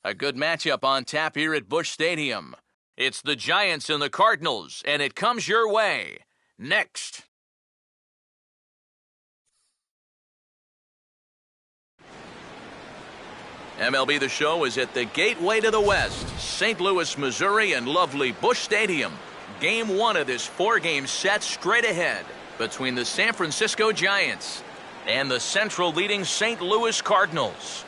A good matchup on tap here at Busch Stadium. It's the Giants and the Cardinals, and it comes your way next. MLB The Show is at the gateway to the West, St. Louis, Missouri, and lovely Busch Stadium. Game 1 of this 4-game set straight ahead between the San Francisco Giants and the Central leading St. Louis Cardinals.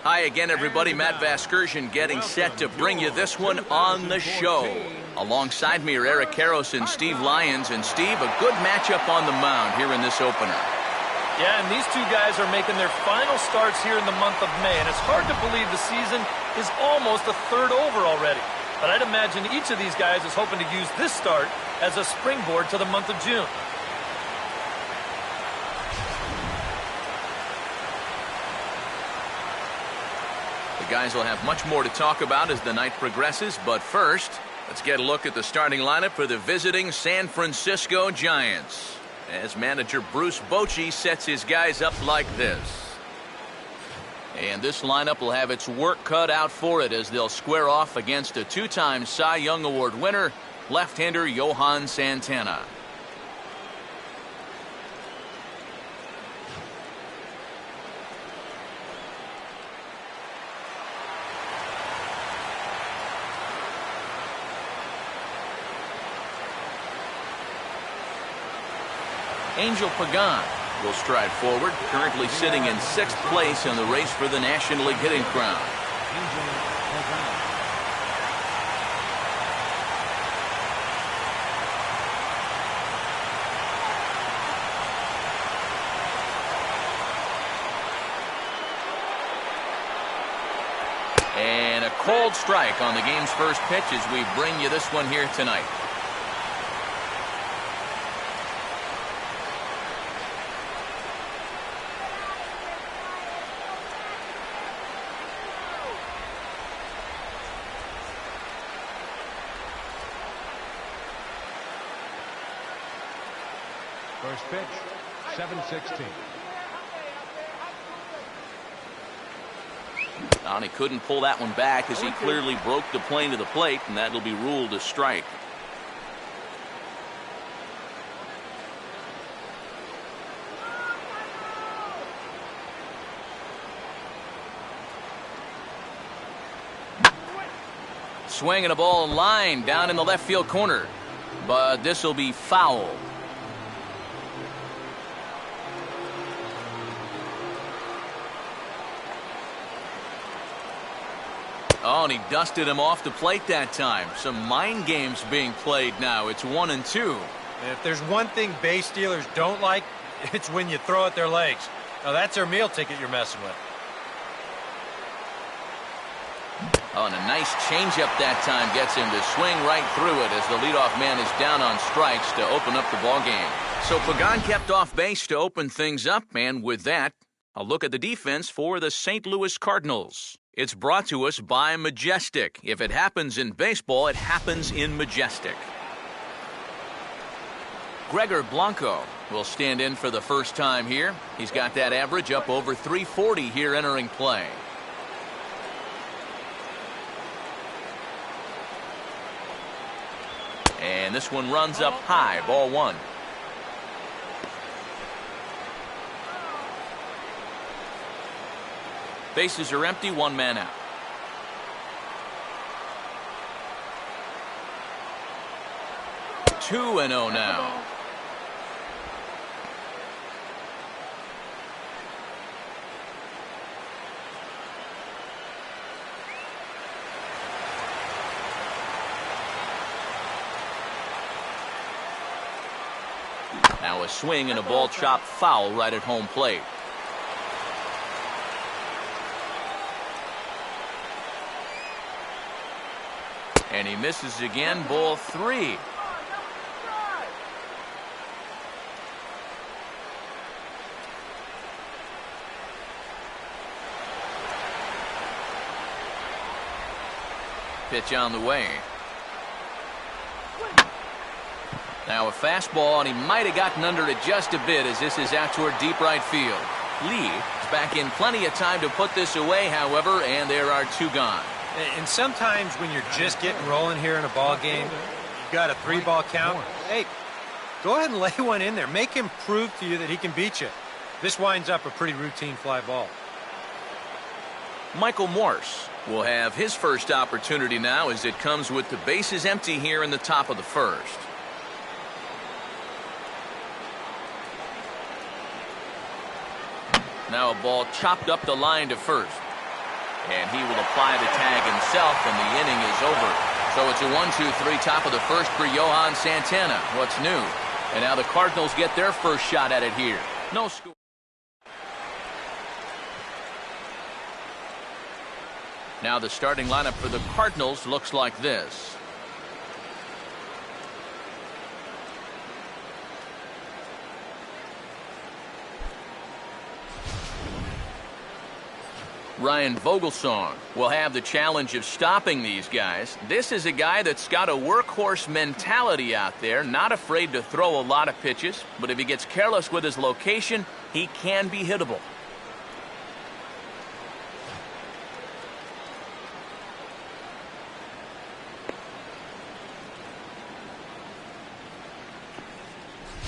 Hi again, everybody. Matt Vasgersian getting set to bring you this one on the show. Alongside me are Eric Karros and Steve Lyons. And Steve, a good matchup on the mound here in this opener. Yeah, and these two guys are making their final starts here in the month of May, and it's hard to believe the season is almost a third over already. But I'd imagine each of these guys is hoping to use this start as a springboard to the month of June. The guys will have much more to talk about as the night progresses, but first, let's get a look at the starting lineup for the visiting San Francisco Giants, as manager Bruce Bochy sets his guys up like this. And this lineup will have its work cut out for it as they'll square off against a 2-time Cy Young Award winner, left-hander Johan Santana. Angel Pagan will stride forward, currently sitting in 6th place in the race for the National League hitting crown. And a cold strike on the game's first pitch as we bring you this one here tonight. First pitch, 7-16. And he couldn't pull that one back as he clearly broke the plane to the plate, and that'll be ruled a strike. Swinging a ball in line down in the left field corner, but this will be foul. Oh, and he dusted him off the plate that time. Some mind games being played now. It's 1-2. And if there's one thing base stealers don't like, it's when you throw at their legs. Now that's their meal ticket you're messing with. Oh, and a nice changeup that time gets him to swing right through it as the leadoff man is down on strikes to open up the ballgame. So Pagan kept off base to open things up, and with that, a look at the defense for the St. Louis Cardinals. It's brought to us by Majestic. If it happens in baseball, it happens in Majestic. Gregor Blanco will stand in for the first time here. He's got that average up over 340 here entering play. And this one runs up high, ball 1. Bases are empty, 1 man out. Two and 0 now. Now a swing and a ball chopped foul right at home plate. And he misses again, ball 3. Pitch on the way. Now a fastball, and he might have gotten under it just a bit as this is out toward deep right field. Lee is back in plenty of time to put this away, however, and there are 2 gone. And sometimes when you're just getting rolling here in a ball game, you got a 3-ball count. Hey, go ahead and lay one in there. Make him prove to you that he can beat you. This winds up a pretty routine fly ball. Michael Morse will have his first opportunity now as it comes with the bases empty here in the top of the first. Now a ball chopped up the line to first. And he will apply the tag himself, and the inning is over. So it's a 1-2-3 top of the first for Johan Santana. What's new? And now the Cardinals get their first shot at it here. No score. Now the starting lineup for the Cardinals looks like this. Ryan Vogelsong will have the challenge of stopping these guys. This is a guy that's got a workhorse mentality out there, not afraid to throw a lot of pitches, but if he gets careless with his location, he can be hittable.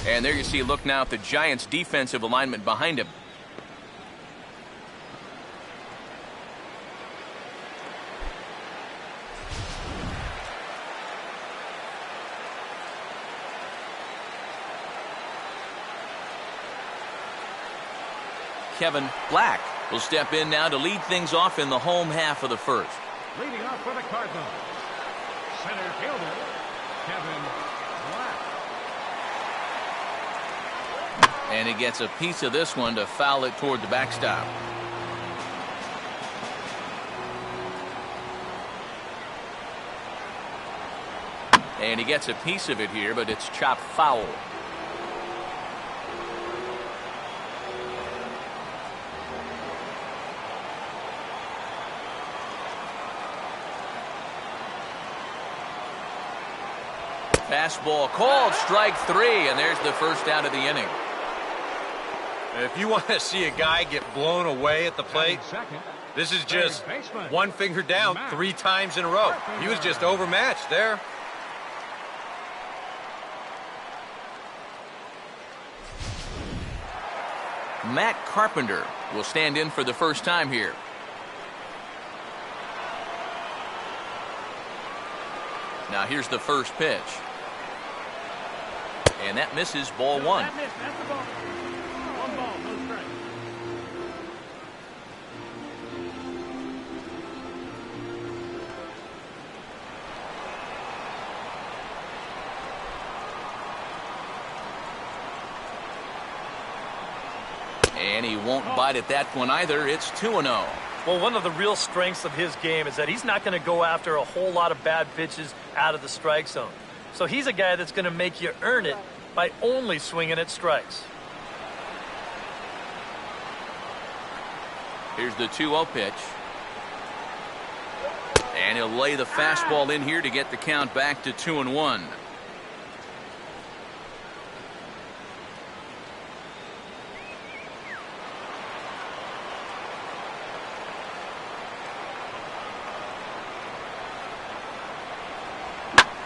And there you see, look now at the Giants' defensive alignment behind him. Kevin Black will step in now to lead things off in the home half of the first. Leading off for the Cardinals, center fielder, Kevin Black. And he gets a piece of this one to foul it toward the backstop. And he gets a piece of it here, but it's chopped foul. Fastball called, strike 3, and there's the first out of the inning. If you want to see a guy get blown away at the plate, this is just one finger down 3 times in a row. He was just overmatched there. Matt Carpenter will stand in for the first time here. Now here's the first pitch. And that misses, ball 1. That's the ball. 1 ball, no strike. And he won't bite at that one either. It's 2-0. Well, one of the real strengths of his game is that he's not going to go after a whole lot of bad pitches out of the strike zone. So he's a guy that's going to make you earn it by only swinging at strikes. Here's the 2-0 pitch. And he'll lay the fastball in here to get the count back to 2-1.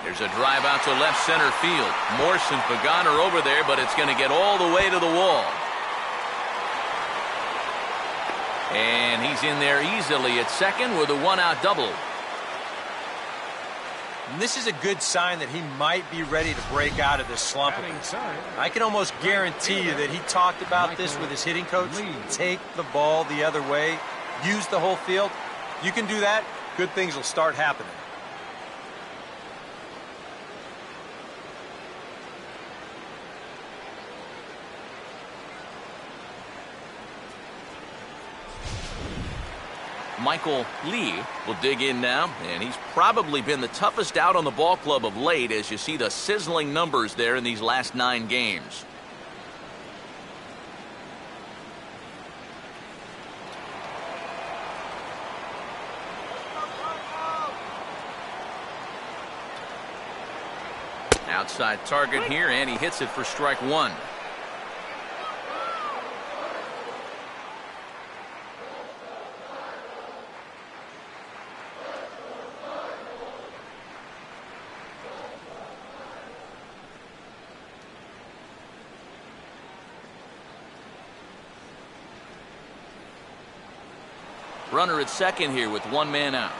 There's a drive out to left center field. Morse and Pagan are over there, but it's going to get all the way to the wall. And he's in there easily at second with a 1-out double. And this is a good sign that he might be ready to break out of this slump. I can almost guarantee you that he talked about this with his hitting coach. Take the ball the other way. Use the whole field. You can do that, good things will start happening. Michael Lee will dig in now, and he's probably been the toughest out on the ball club of late as you see the sizzling numbers there in these last 9 games. Outside target here, and he hits it for strike 1. Runner at second here with one man out.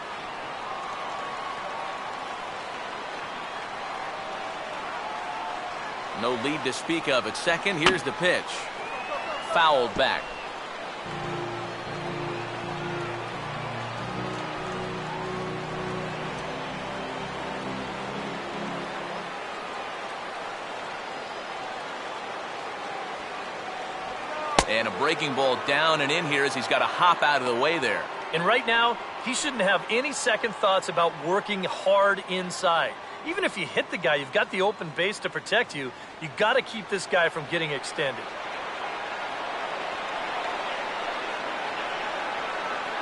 No lead to speak of at second. Here's the pitch. Fouled back. And a breaking ball down and in here as he's got to hop out of the way there. And right now, he shouldn't have any second thoughts about working hard inside. Even if you hit the guy, you've got the open base to protect you. You got to keep this guy from getting extended.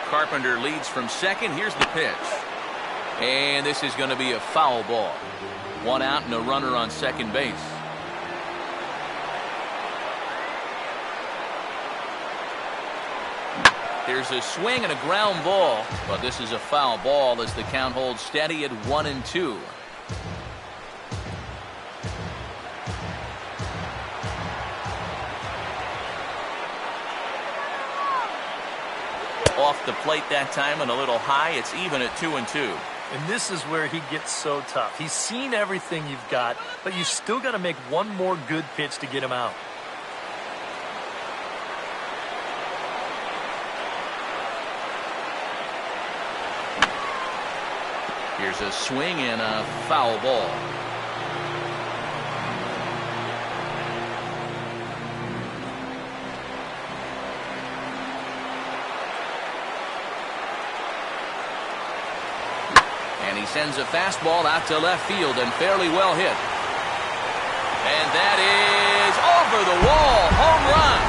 Carpenter leads from second. Here's the pitch. And this is going to be a foul ball. One out and a runner on second base. Here's a swing and a ground ball, but this is a foul ball as the count holds steady at 1-2. Off the plate that time and a little high. It's even at 2-2. And this is where he gets so tough. He's seen everything you've got, but you still got to make one more good pitch to get him out. Here's a swing and a foul ball. And he sends a fastball out to left field and fairly well hit. And that is over the wall. Home run.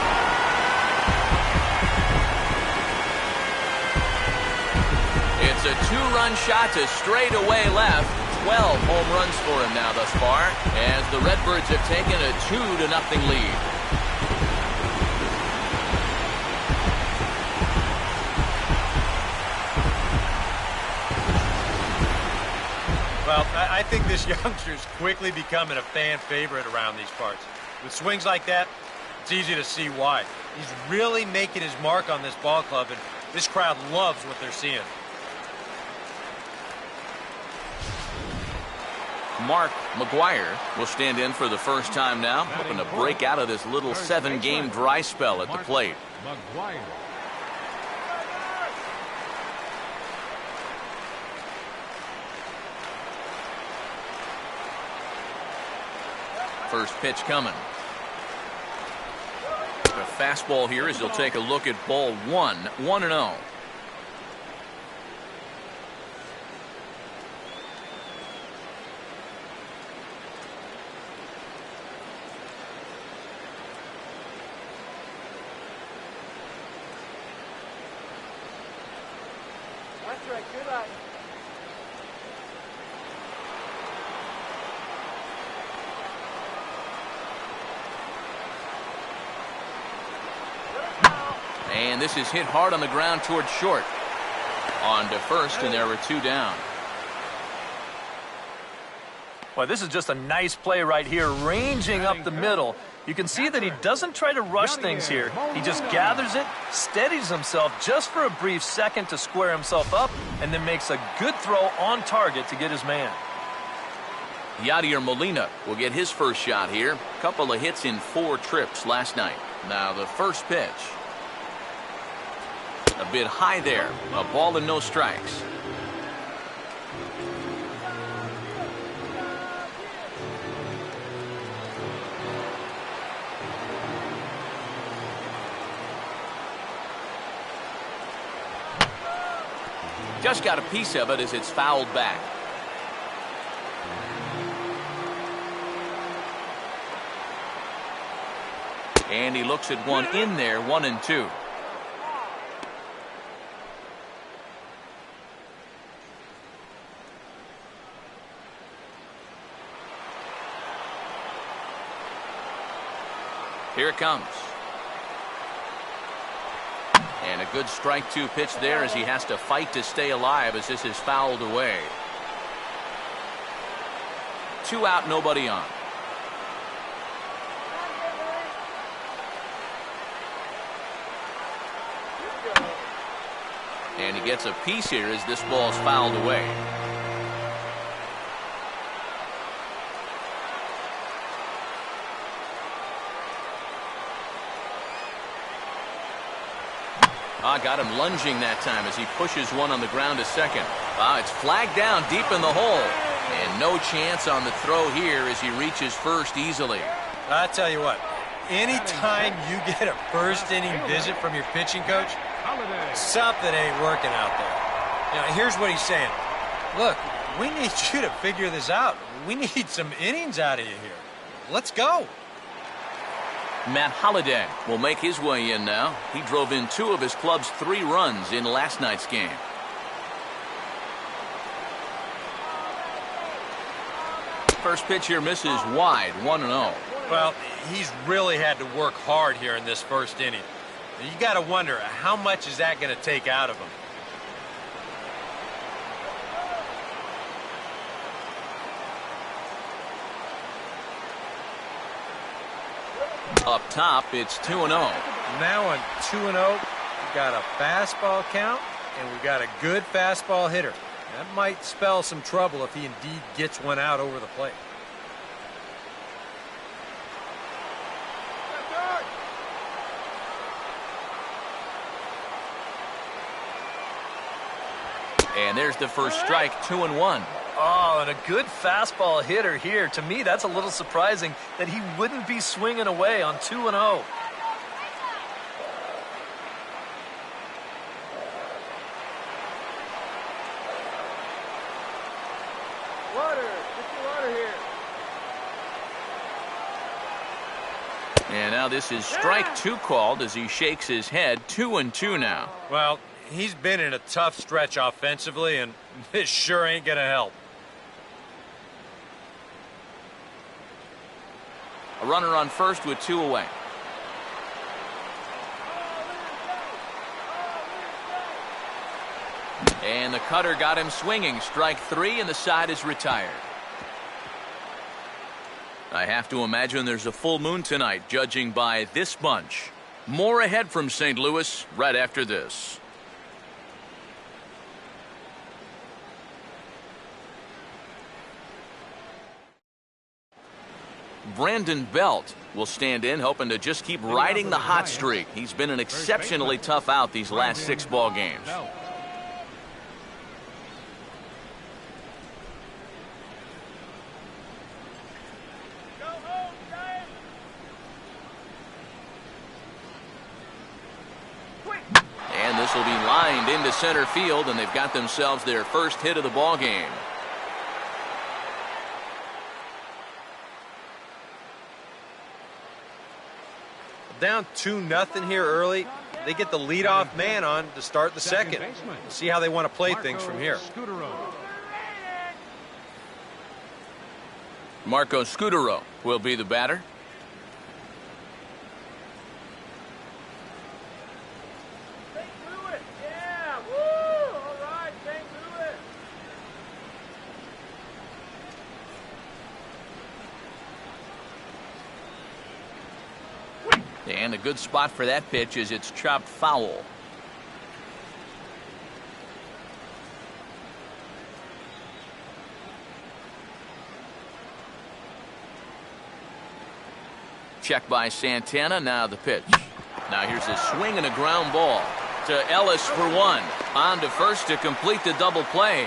It's a two-run shot to straightaway left. 12 home runs for him now thus far as the Redbirds have taken a 2-0 lead. Well, I think this youngster is quickly becoming a fan favorite around these parts. With swings like that, it's easy to see why. He's really making his mark on this ball club, and this crowd loves what they're seeing. Mark McGuire will stand in for the first time now, hoping to break out of this little 7-game dry spell at the plate. McGuire. First pitch coming. A fastball here as he'll take a look at ball 1, 1-0. That's right, good eye. And this is hit hard on the ground towards short. On to first, and there were 2 down. Well, this is just a nice play right here, ranging up the middle. You can see that he doesn't try to rush things here. He just gathers it, steadies himself just for a brief second to square himself up, and then makes a good throw on target to get his man. Yadier Molina will get his first shot here. Couple of hits in 4 trips last night. Now the first pitch. A bit high there. A ball and no strikes. Just got a piece of it as it's fouled back. And he looks at one in there, 1-2. Here it comes. And a good strike 2 pitch there as he has to fight to stay alive as this is fouled away. 2 out, nobody on. And he gets a piece here as this ball's fouled away. Got him lunging that time as he pushes one on the ground to second. It's flagged down deep in the hole. And no chance on the throw here as he reaches first easily. I tell you what, anytime you get a first inning visit from your pitching coach, something ain't working out there. You know, here's what he's saying. Look, we need you to figure this out. We need some innings out of you here. Let's go. Matt Holliday will make his way in now. He drove in 2 of his club's 3 runs in last night's game. First pitch here misses wide, 1-0. Well, he's really had to work hard here in this first inning. You got to wonder, how much is that going to take out of him? Up top, it's 2-0. Now on 2-0, we got a fastball count, and we got a good fastball hitter. That might spell some trouble if he indeed gets one out over the plate. And there's the first strike, 2-1. Oh, and a good fastball hitter here. To me, that's a little surprising that he wouldn't be swinging away on 2-0. And now this is strike 2 called as he shakes his head. 2-2 now. Well, he's been in a tough stretch offensively, and this sure ain't going to help. A runner on first with 2 away. And the cutter got him swinging. Strike 3, and the side is retired. I have to imagine there's a full moon tonight, judging by this bunch. More ahead from St. Louis right after this. Brandon Belt will stand in, hoping to just keep riding the hot streak. He's been an exceptionally tough out these last 6 ball games. And this will be lined into center field, and they've got themselves their first hit of the ball game. Down 2-0 here early. They get the leadoff man on to start the second. See how they want to play things from here. Marco Scutaro will be the batter. And a good spot for that pitch is it's chopped foul. Check by Santana. Now the pitch. Now here's a swing and a ground ball to Ellis for 1. On to first to complete the double play.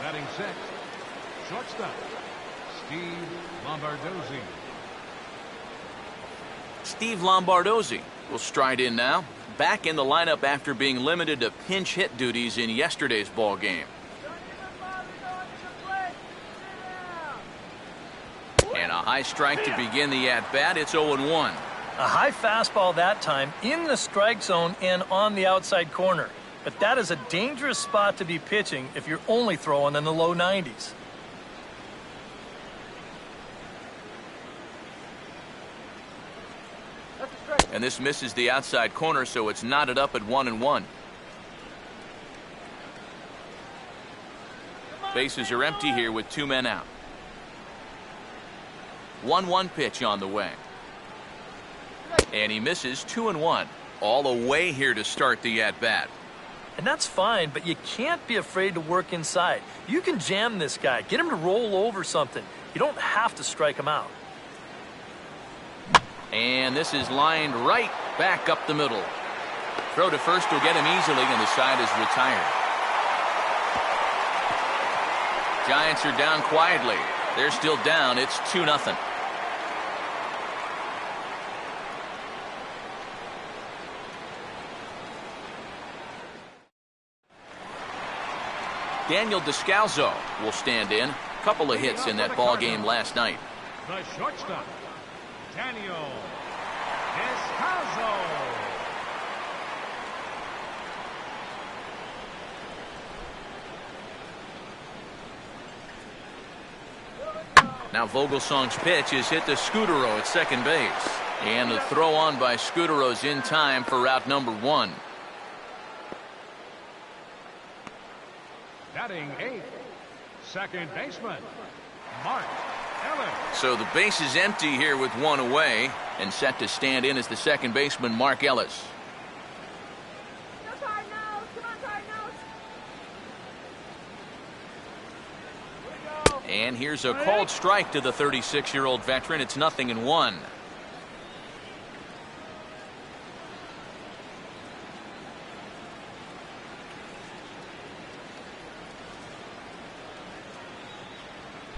Batting sixth, shortstop, Steve Lombardozzi. Steve Lombardozzi will stride in now. Back in the lineup after being limited to pinch hit duties in yesterday's ball game. And a high strike to begin the at-bat. It's 0-1. A high fastball that time in the strike zone and on the outside corner. But that is a dangerous spot to be pitching if you're only throwing in the low 90s. And this misses the outside corner, so it's knotted up at 1-1. Bases are empty here with 2 men out. 1-1 pitch on the way. And he misses 2-1. All the way here to start the at-bat. And that's fine, but you can't be afraid to work inside. You can jam this guy. Get him to roll over something. You don't have to strike him out. And this is lined right back up the middle. Throw to first will get him easily, and the side is retired. Giants are down quietly. They're still down. It's 2-0. Daniel Descalzo will stand in. Couple of hits in that ball game last night. The shortstop, Daniel Descalzo. Now Vogelsong's pitch is hit to Scudero at second base. And the throw on by Scudero's in time for route number 1. Batting 8th, second baseman, Mark Ellis. So the base is empty here with 1 away, and set to stand in as the second baseman, Mark Ellis. Go Cardinals! Come on, Cardinals! And here's a called strike to the 36-year-old veteran. It's 0-1.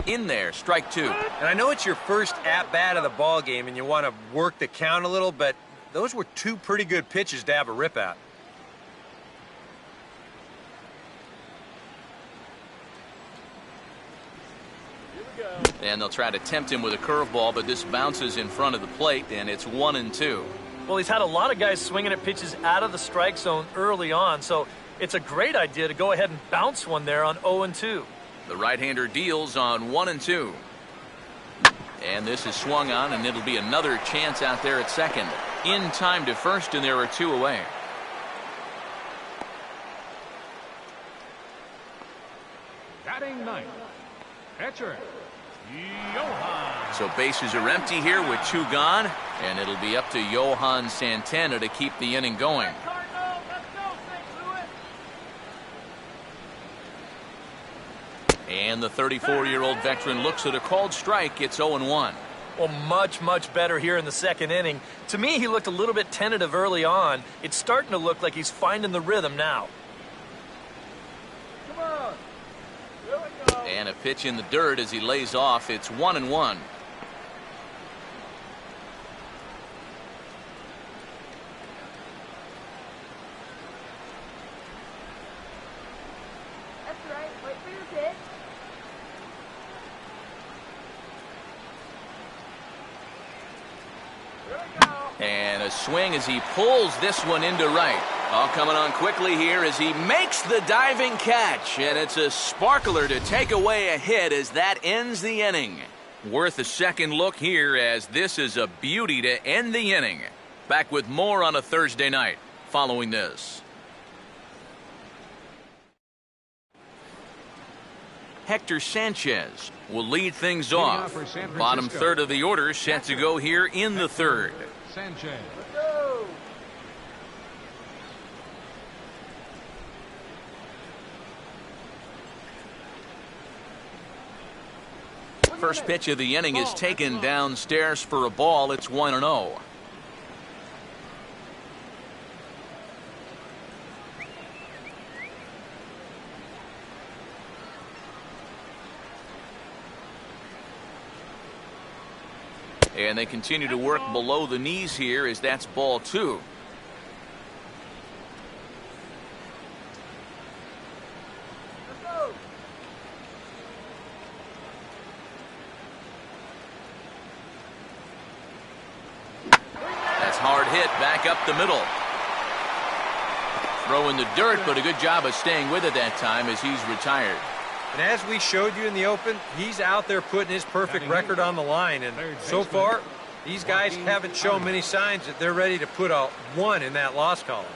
In there, strike 2. And I know it's your first at-bat of the ball game and you want to work the count a little, but those were 2 pretty good pitches to have a rip at. And they'll try to tempt him with a curveball, but this bounces in front of the plate, and it's 1-2. Well, he's had a lot of guys swinging at pitches out of the strike zone early on, so it's a great idea to go ahead and bounce one there on 0-2. The right-hander deals on 1-2. And this is swung on, and it'll be another chance out there at second. In time to first, and there are 2 away. Batting 9th, pitcher, Johan. So bases are empty here with 2 gone, and it'll be up to Johan Santana to keep the inning going. Cardinals, let's go, St. Louis! And the 34-year-old veteran looks at a called strike. It's 0-1. Well, much better here in the second inning. To me, he looked a little bit tentative early on. It's starting to look like he's finding the rhythm now. Come on! Here we go! And a pitch in the dirt as he lays off. It's 1-1. That's right. Wait for your pitch. Here we go! And a swing as he pulls this one into right. All coming on quickly here as he makes the diving catch. And it's a sparkler to take away a hit as that ends the inning. Worth a second look here as this is a beauty to end the inning. Back with more on a Thursday night following this. Hector Sanchez will lead things off. Bottom third of the order set to go here in the third. Sanchez. Go! First pitch of the inning is taken downstairs for a ball. It's 1-0. And they continue to work below the knees here as that's ball 2. That's hard hit back up the middle. Throw in the dirt, but a good job of staying with it that time as he's retired. And as we showed you in the open, he's out there putting his perfect record on the line. And so far, these guys haven't shown many signs that they're ready to put a 1 in that loss column.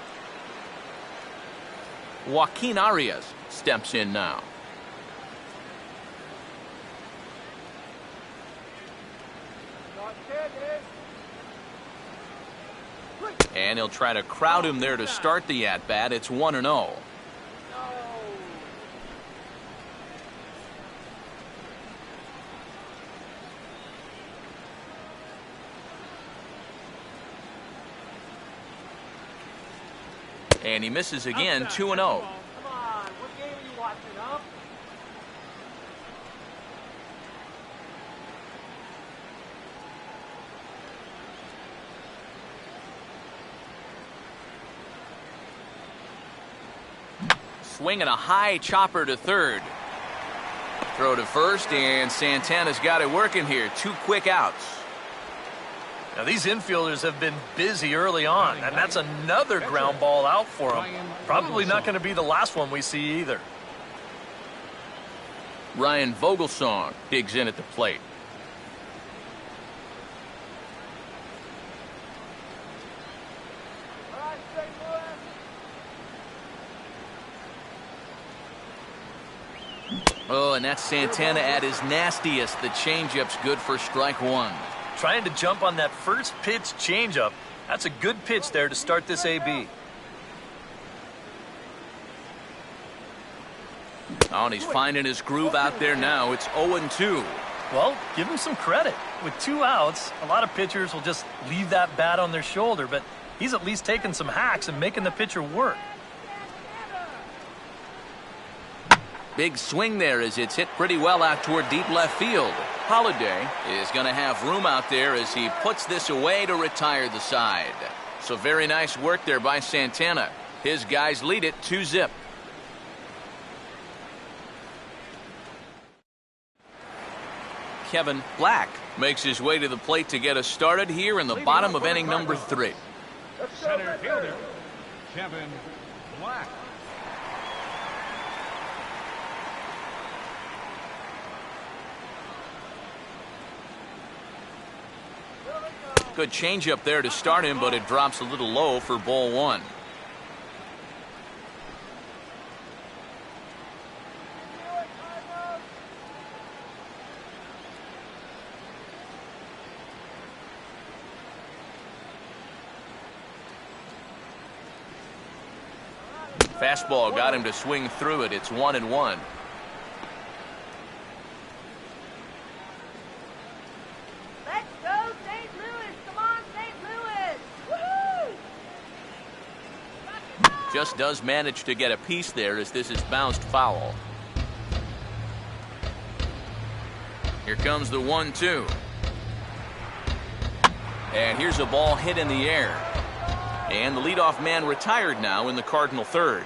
Joaquin Arias steps in now. And he'll try to crowd him there to start the at-bat. It's 1-0. And he misses again, 2-0. Come on, what game are you watching, huh? Swinging a high chopper to third. Throw to first, and Santana's got it working here. 2 quick outs. Now, these infielders have been busy early on, and that's another ground ball out for them. Probably not going to be the last one we see either. Ryan Vogelsong digs in at the plate. All right, St. Louis. Oh, and that's Santana at his nastiest. The changeup's good for strike 1. Trying to jump on that first pitch changeup. That's a good pitch there to start this AB. Oh, and he's finding his groove out there now. It's 0-2. Well, give him some credit. With 2 outs, a lot of pitchers will just leave that bat on their shoulder, but he's at least taking some hacks and making the pitcher work. Big swing there as it's hit pretty well out toward deep left field. Holiday is going to have room out there as he puts this away to retire the side. So very nice work there by Santana. His guys lead it 2-0. Kevin Black makes his way to the plate to get us started here in the bottom of inning number 3. Center fielder, Kevin Black. Good changeup there to start him, but it drops a little low for ball 1. Fastball got him to swing through it. It's 1-1. Let's go, St. Louis. Come on, St. Louis. Woohoo! Just does manage to get a piece there as this is bounced foul. Here comes the 1-2. And here's a ball hit in the air. And the leadoff man retired now in the Cardinal third.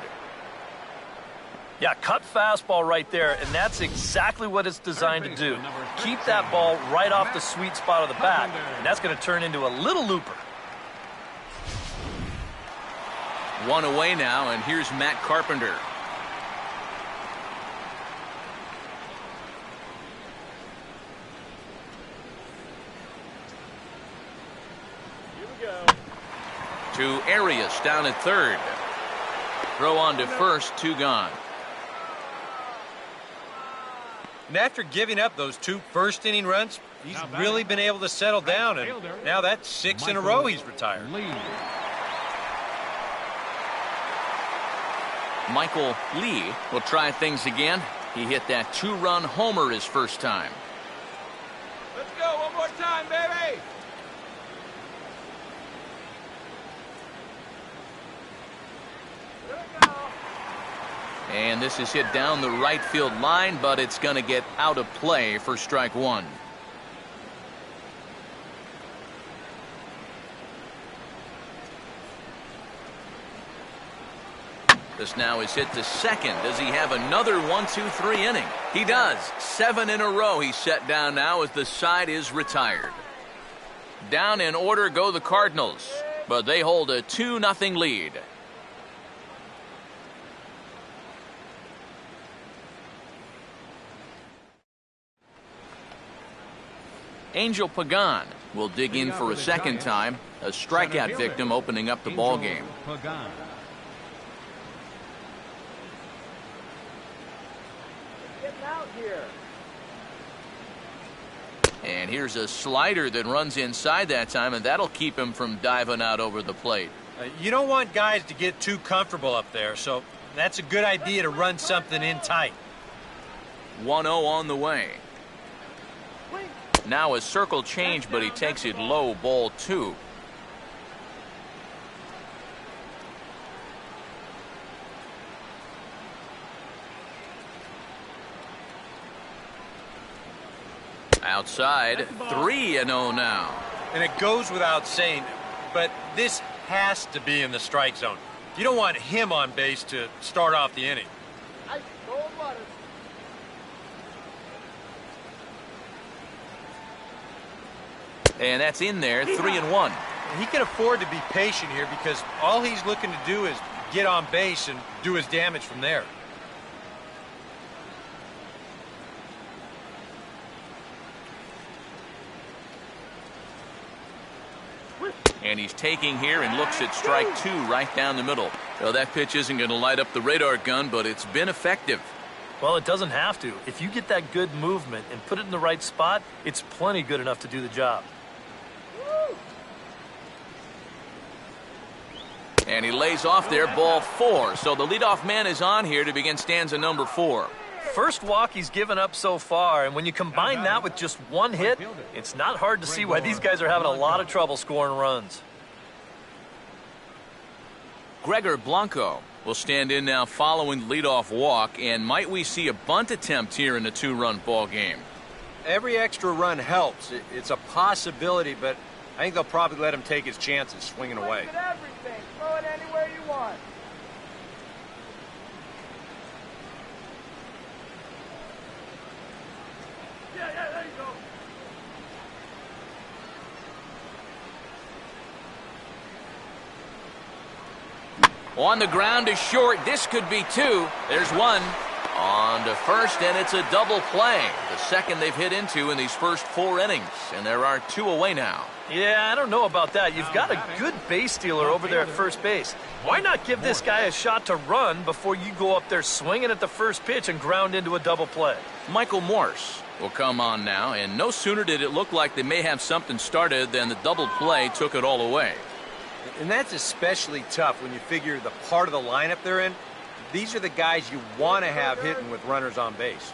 Yeah, cut fastball right there, and that's exactly what it's designed to do. Keep that ball right off the sweet spot of the bat, and that's going to turn into a little looper. 1 away now, and here's Matt Carpenter. To Arias down at third. Throw on to first, 2 gone. And after giving up those 2 first-inning runs, he's really been able to settle down, and now that's 6 in a row he's retired. Michael Lee will try things again. He hit that 2-run homer his first time. Let's go one more time, baby. And this is hit down the right field line, but it's going to get out of play for strike 1. This now is hit to second. Does he have another 1-2-3 inning? He does. 7 in a row he's set down now as the side is retired. Down in order go the Cardinals, but they hold a 2-0 lead. Angel Pagan will dig in for a second time, a strikeout victim opening up the ball game. Getting out here. And here's a slider that runs inside that time, and that'll keep him from diving out over the plate. You don't want guys to get too comfortable up there, so that's a good idea to run something in tight. 1-0 on the way. Now a circle change, but he takes it low, ball 2. Outside, 3-0 now. And it goes without saying, but this has to be in the strike zone. You don't want him on base to start off the inning. And that's in there, 3-1. He can afford to be patient here because all he's looking to do is get on base and do his damage from there. And he's taking here and looks at strike 2 right down the middle. Well, that pitch isn't going to light up the radar gun, but it's been effective. Well, it doesn't have to. If you get that good movement and put it in the right spot, it's plenty good enough to do the job. And he lays off there, ball 4. So the leadoff man is on here to begin stanza number 4. First walk he's given up so far, and when you combine that with just one hit, it's not hard to see why these guys are having a lot of trouble scoring runs. Gregor Blanco will stand in now following the leadoff walk, and might we see a bunt attempt here in a 2-run ball game? Every extra run helps. It's a possibility, but I think they'll probably let him take his chances swinging away. Everything. Throw it anywhere you want. There you go. On the ground is short. This could be 2. There's 1. On to first, and it's a double play. The second they've hit into in these first 4 innings. And there are 2 away now. Yeah, I don't know about that. You've got a good base stealer over there at first base. Why not give this guy a shot to run before you go up there swinging at the first pitch and ground into a double play? Michael Morse will come on now, and no sooner did it look like they may have something started than the double play took it all away. And that's especially tough when you figure the part of the lineup they're in. These are the guys you want to have hitting with runners on base.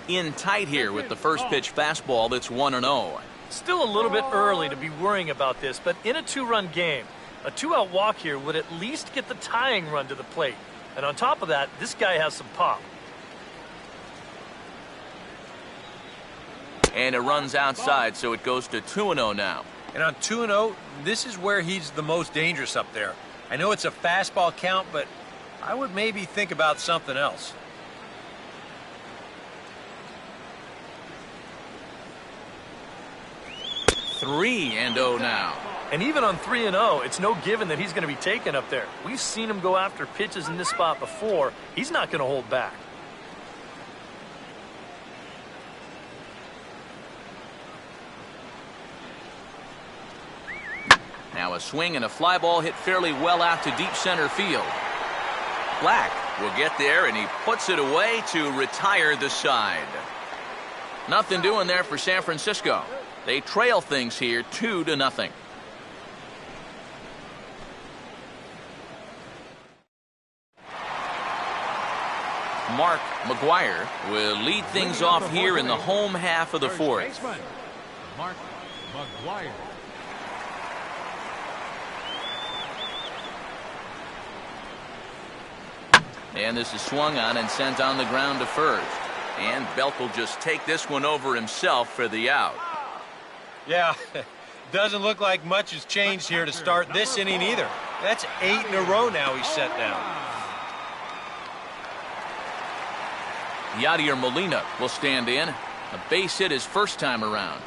In tight here with the first pitch fastball that's 1-0. Still a little bit early to be worrying about this, but in a 2-run game, a 2-out walk here would at least get the tying run to the plate. And on top of that, this guy has some pop. And it runs outside, so it goes to 2-0 now. And on 2-0, this is where he's the most dangerous up there. I know it's a fastball count, but I would maybe think about something else. Three and 0 now. And even on 3-0, it's no given that he's going to be taken up there. We've seen him go after pitches in this spot before. He's not going to hold back. Now a swing and a fly ball hit fairly well out to deep center field. Black will get there, and he puts it away to retire the side. Nothing doing there for San Francisco. They trail things here 2-0. Mark McGuire will lead things off here in the home half of the fourth. Mark McGuire. And this is swung on and sent on the ground to first. And Belk will just take this one over himself for the out. Yeah, doesn't look like much has changed here to start this inning either. That's 8 in a row now he's set down. Yadier Molina will stand in. A base hit his first time around.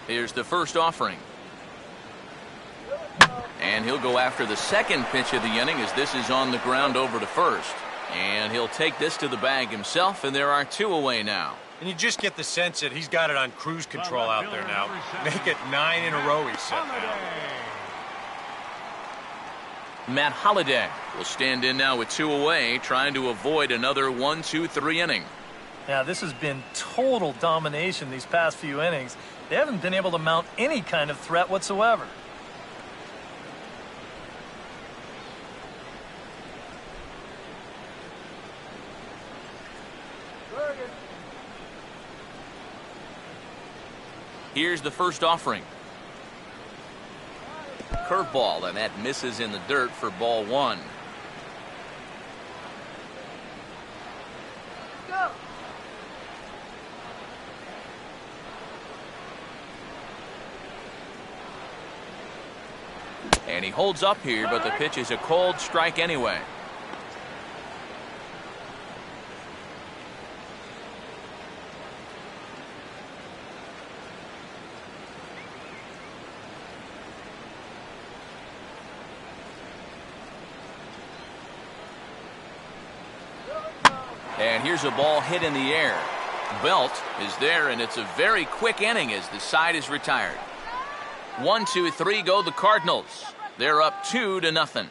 Here's the first offering. And he'll go after the second pitch of the inning as this is on the ground over to first. And he'll take this to the bag himself, and there are 2 away now. And you just get the sense that he's got it on cruise control out there now. Make it 9 in a row, he's set now. Matt Holliday will stand in now with 2 away, trying to avoid another 1-2-3 inning. Yeah, this has been total domination these past few innings. They haven't been able to mount any kind of threat whatsoever. Here's the first offering. Curveball, and that misses in the dirt for ball 1. Go. And he holds up here, but the pitch is a cold strike anyway. And here's a ball hit in the air. Belt is there, and it's a very quick inning as the side is retired. 1-2-3 go the Cardinals. They're up 2-0.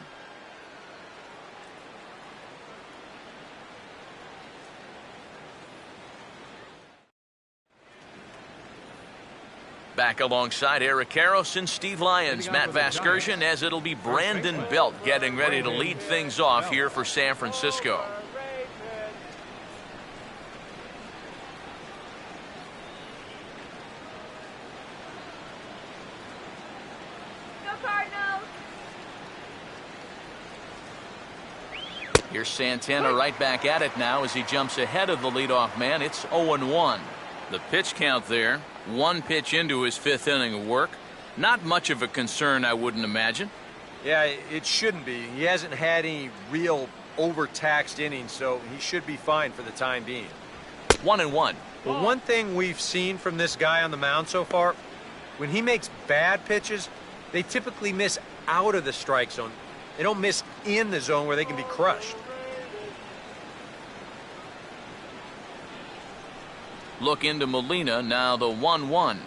Back alongside Eric Karros and Steve Lyons, Matt Vasgersian, as it'll be Brandon Belt getting ready to lead things off here for San Francisco. Here's Santana right back at it now as he jumps ahead of the leadoff man. It's 0-1. The pitch count there, 1 pitch into his 5th inning of work. Not much of a concern, I wouldn't imagine. Yeah, it shouldn't be. He hasn't had any real overtaxed innings, so he should be fine for the time being. 1-1. Well, one thing we've seen from this guy on the mound so far, when he makes bad pitches, they typically miss out of the strike zone. They don't miss in the zone where they can be crushed. Look into Molina, now the 1-1.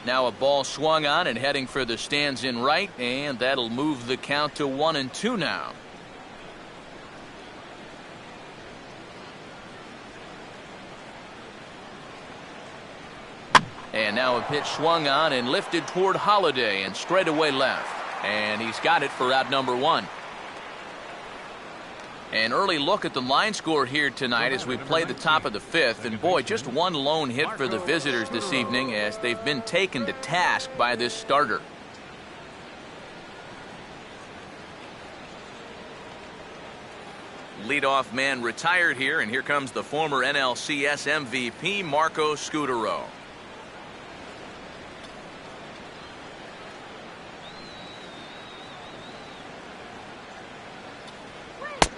Now a ball swung on and heading for the stands in right, and that'll move the count to 1-2 now. And now a pitch swung on and lifted toward Holliday and straight away left. And he's got it for out number 1. An early look at the line score here tonight as we play the top of the 5th. And boy, just 1 lone hit for the visitors this evening as they've been taken to task by this starter. Leadoff man retired here, and here comes the former NLCS MVP, Marco Scutaro.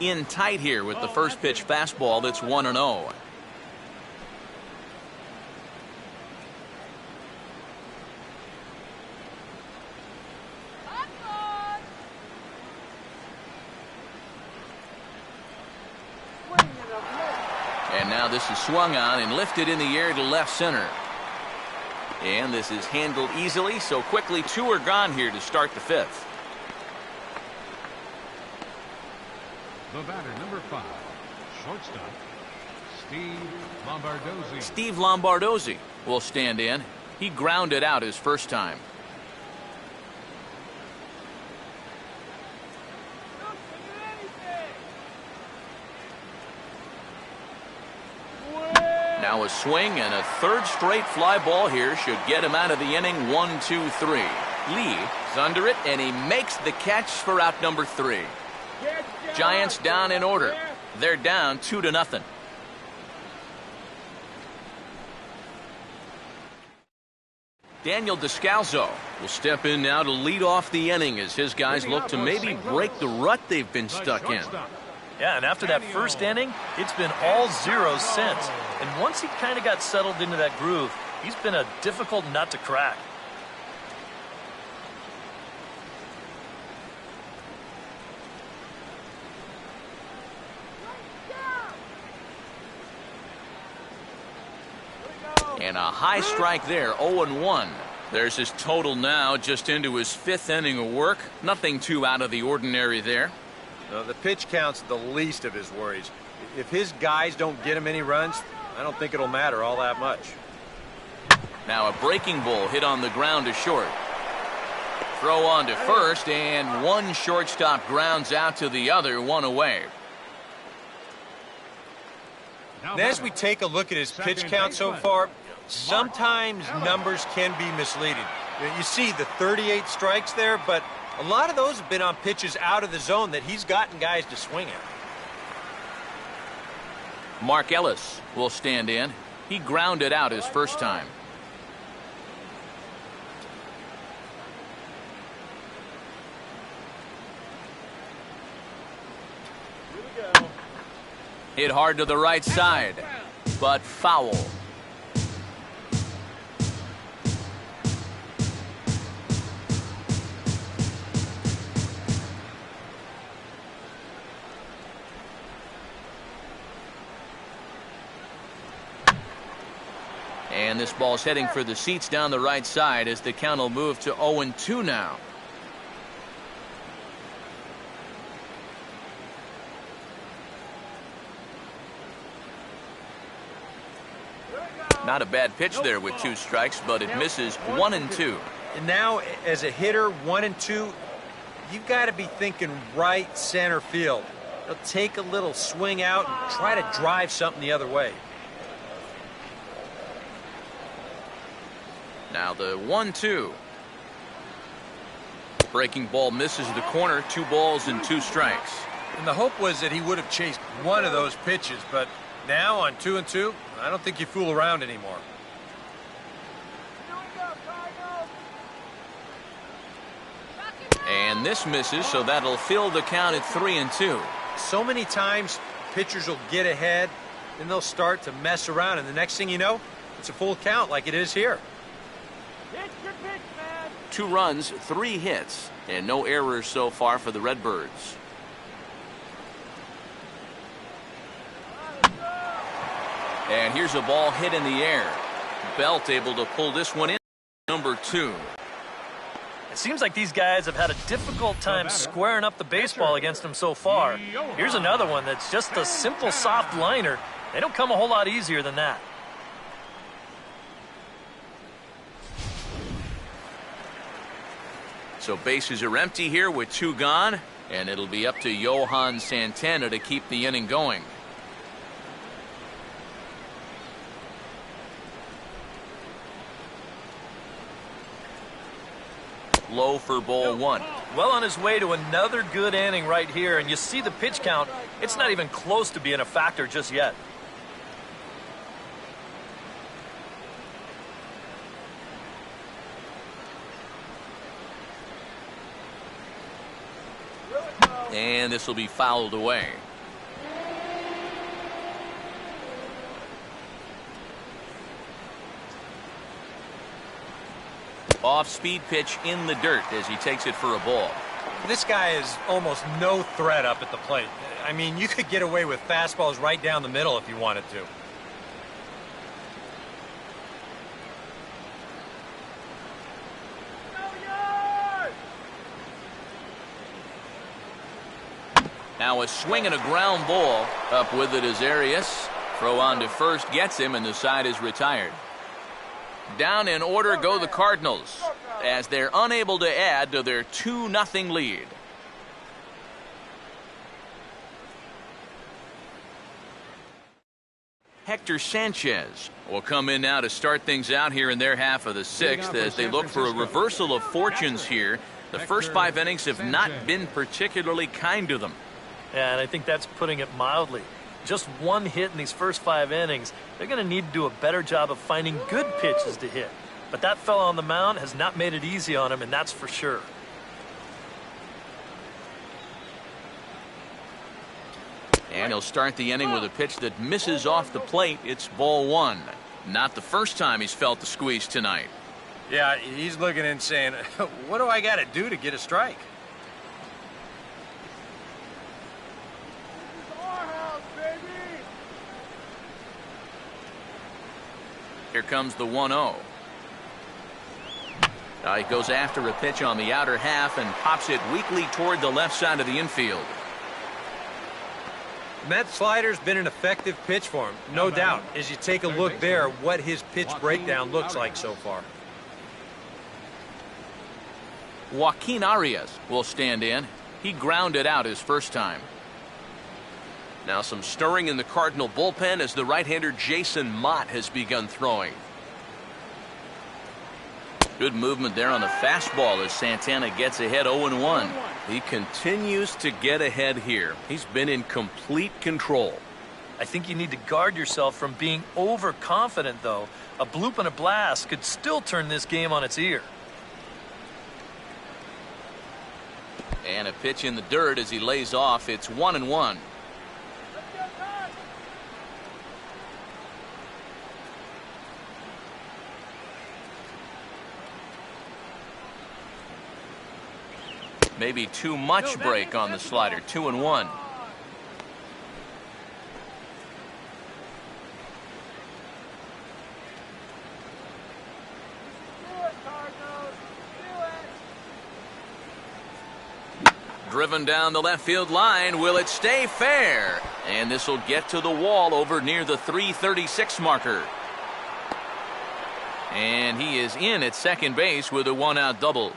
In tight here with the first pitch fastball that's 1-0. And now this is swung on and lifted in the air to left center. And this is handled easily, so quickly 2 are gone here to start the 5th. The batter, number 5, shortstop, Steve Lombardozzi. Steve Lombardozzi will stand in. He grounded out his first time. Now a swing and a 3rd straight fly ball here should get him out of the inning. 1-2-3. Lee is under it, and he makes the catch for out number 3. Giants down in order. They're down 2-0. Daniel Descalzo will step in now to lead off the inning as his guys look to maybe break the rut they've been stuck in. Yeah, and after that first inning, it's been all zeros since. And once he kind of got settled into that groove, he's been a difficult nut to crack. And a high strike there, 0-1. There's his total now, just into his 5th inning of work. Nothing too out of the ordinary there. No, the pitch count's the least of his worries. If his guys don't get him any runs, I don't think it'll matter all that much. Now a breaking ball hit on the ground to short. Throw on to first, and one shortstop grounds out to the other, one away. And as we take a look at his pitch count so far, sometimes numbers can be misleading. You see the 38 strikes there, but a lot of those have been on pitches out of the zone that he's gotten guys to swing at. Mark Ellis will stand in. He grounded out his first time. Hit hard to the right side, but foul. And this ball's heading for the seats down the right side as the count will move to 0-2 now. Not a bad pitch there with 2 strikes, but it misses 1-2. And now, as a hitter, 1-2, you've got to be thinking right center field. You'll take a little swing out and try to drive something the other way. Now the 1-2. Breaking ball misses the corner. 2 balls and 2 strikes. And the hope was that he would have chased one of those pitches, but now on 2-2, I don't think you fool around anymore. And this misses, so that'll fill the count at 3-2. So many times pitchers will get ahead, then they'll start to mess around, and the next thing you know, it's a full count like it is here. 2 runs, 3 hits, and no errors so far for the Redbirds. And here's a ball hit in the air. Belt able to pull this one in. Number 2. It seems like these guys have had a difficult time squaring up the baseball against him so far. Here's another one that's just a simple soft liner. They don't come a whole lot easier than that. So bases are empty here with 2 gone, and it'll be up to Johan Santana to keep the inning going. Low for ball 1. Well on his way to another good inning right here, and you see the pitch count. It's not even close to being a factor just yet. And this will be fouled away. Off-speed pitch in the dirt as he takes it for a ball. This guy is almost no threat up at the plate. I mean, you could get away with fastballs right down the middle if you wanted to. Now a swing and a ground ball. Up with it is Arias. Throw on to first gets him, and the side is retired. Down in order go the Cardinals as they're unable to add to their 2-0 lead. Hector Sanchez will come in now to start things out here in their half of the 6th as they look for a reversal of fortunes here. The first 5 innings have not been particularly kind to them. Yeah, and I think that's putting it mildly. Just 1 hit in these first 5 innings. They're going to need to do a better job of finding good pitches to hit. But that fella on the mound has not made it easy on him, and that's for sure. And he'll start the inning with a pitch that misses off the plate. It's ball 1. Not the first time he's felt the squeeze tonight. Yeah, he's looking and saying, what do I got to do to get a strike? Here comes the 1-0. He goes after a pitch on the outer half and pops it weakly toward the left side of the infield. That slider's been an effective pitch for him, no doubt. As you take a look there, what his pitch breakdown looks like so far. Joaquin Arias will stand in. He grounded out his first time. Now some stirring in the Cardinal bullpen as the right-hander Jason Mott has begun throwing. Good movement there on the fastball as Santana gets ahead 0-1. He continues to get ahead here. He's been in complete control. I think you need to guard yourself from being overconfident, though. A bloop and a blast could still turn this game on its ear. And a pitch in the dirt as he lays off. It's 1-1. Maybe too much break on the slider. 2-1. Driven down the left field line. Will it stay fair? And this will get to the wall over near the 336 marker. And he is in at second base with a one-out double.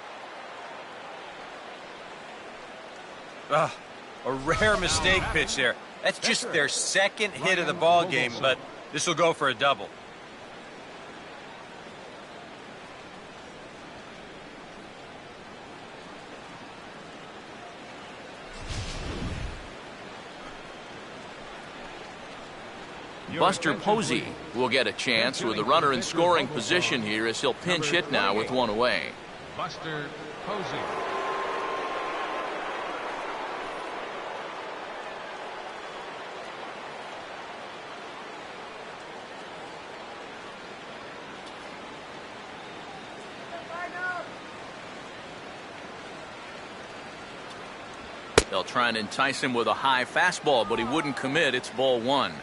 A rare mistake pitch there. That's just their second hit of the ball game, but this will go for a double. Buster Posey will get a chance with a runner in scoring position here as he'll pinch hit now with one away. Buster Posey. They'll try and entice him with a high fastball, but he wouldn't commit. It's ball one.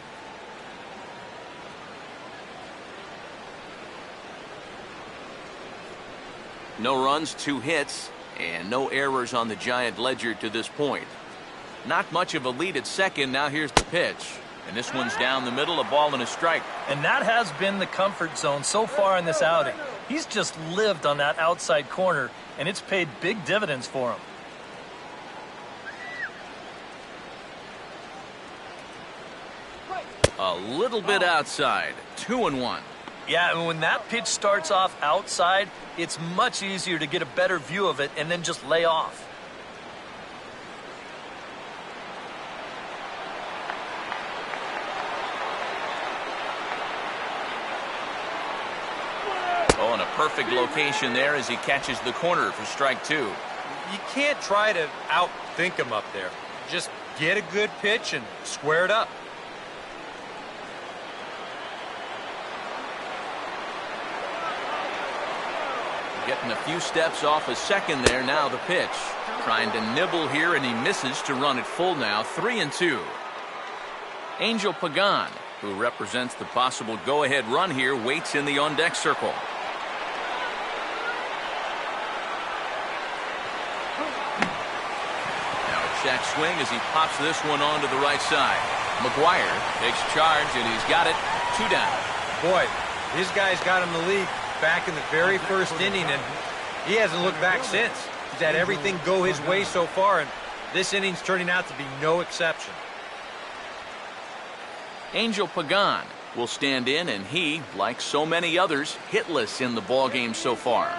No runs, 2 hits, and no errors on the Giant ledger to this point. Not much of a lead at second. Now here's the pitch. And this one's down the middle, a ball and a strike. And that has been the comfort zone so far in this outing. He's just lived on that outside corner, and it's paid big dividends for him. A little bit outside. 2-1. Yeah, and when that pitch starts off outside, it's much easier to get a better view of it and then just lay off. Oh, and a perfect location there as he catches the corner for strike 2. You can't try to outthink him up there. Just get a good pitch and square it up. Getting a few steps off a second there. Now the pitch. Trying to nibble here, and he misses to run it full now. 3-2. Angel Pagan, who represents the possible go-ahead run here, waits in the on-deck circle. Now a check swing as he pops this one onto the right side. McGuire takes charge, and he's got it. 2 down. Boy, this guy's got him the lead back in the very first inning, and he hasn't looked back since. He's had everything go his way so far, and this inning's turning out to be no exception. Angel Pagan will stand in, and he, like so many others, hitless in the ballgame so far.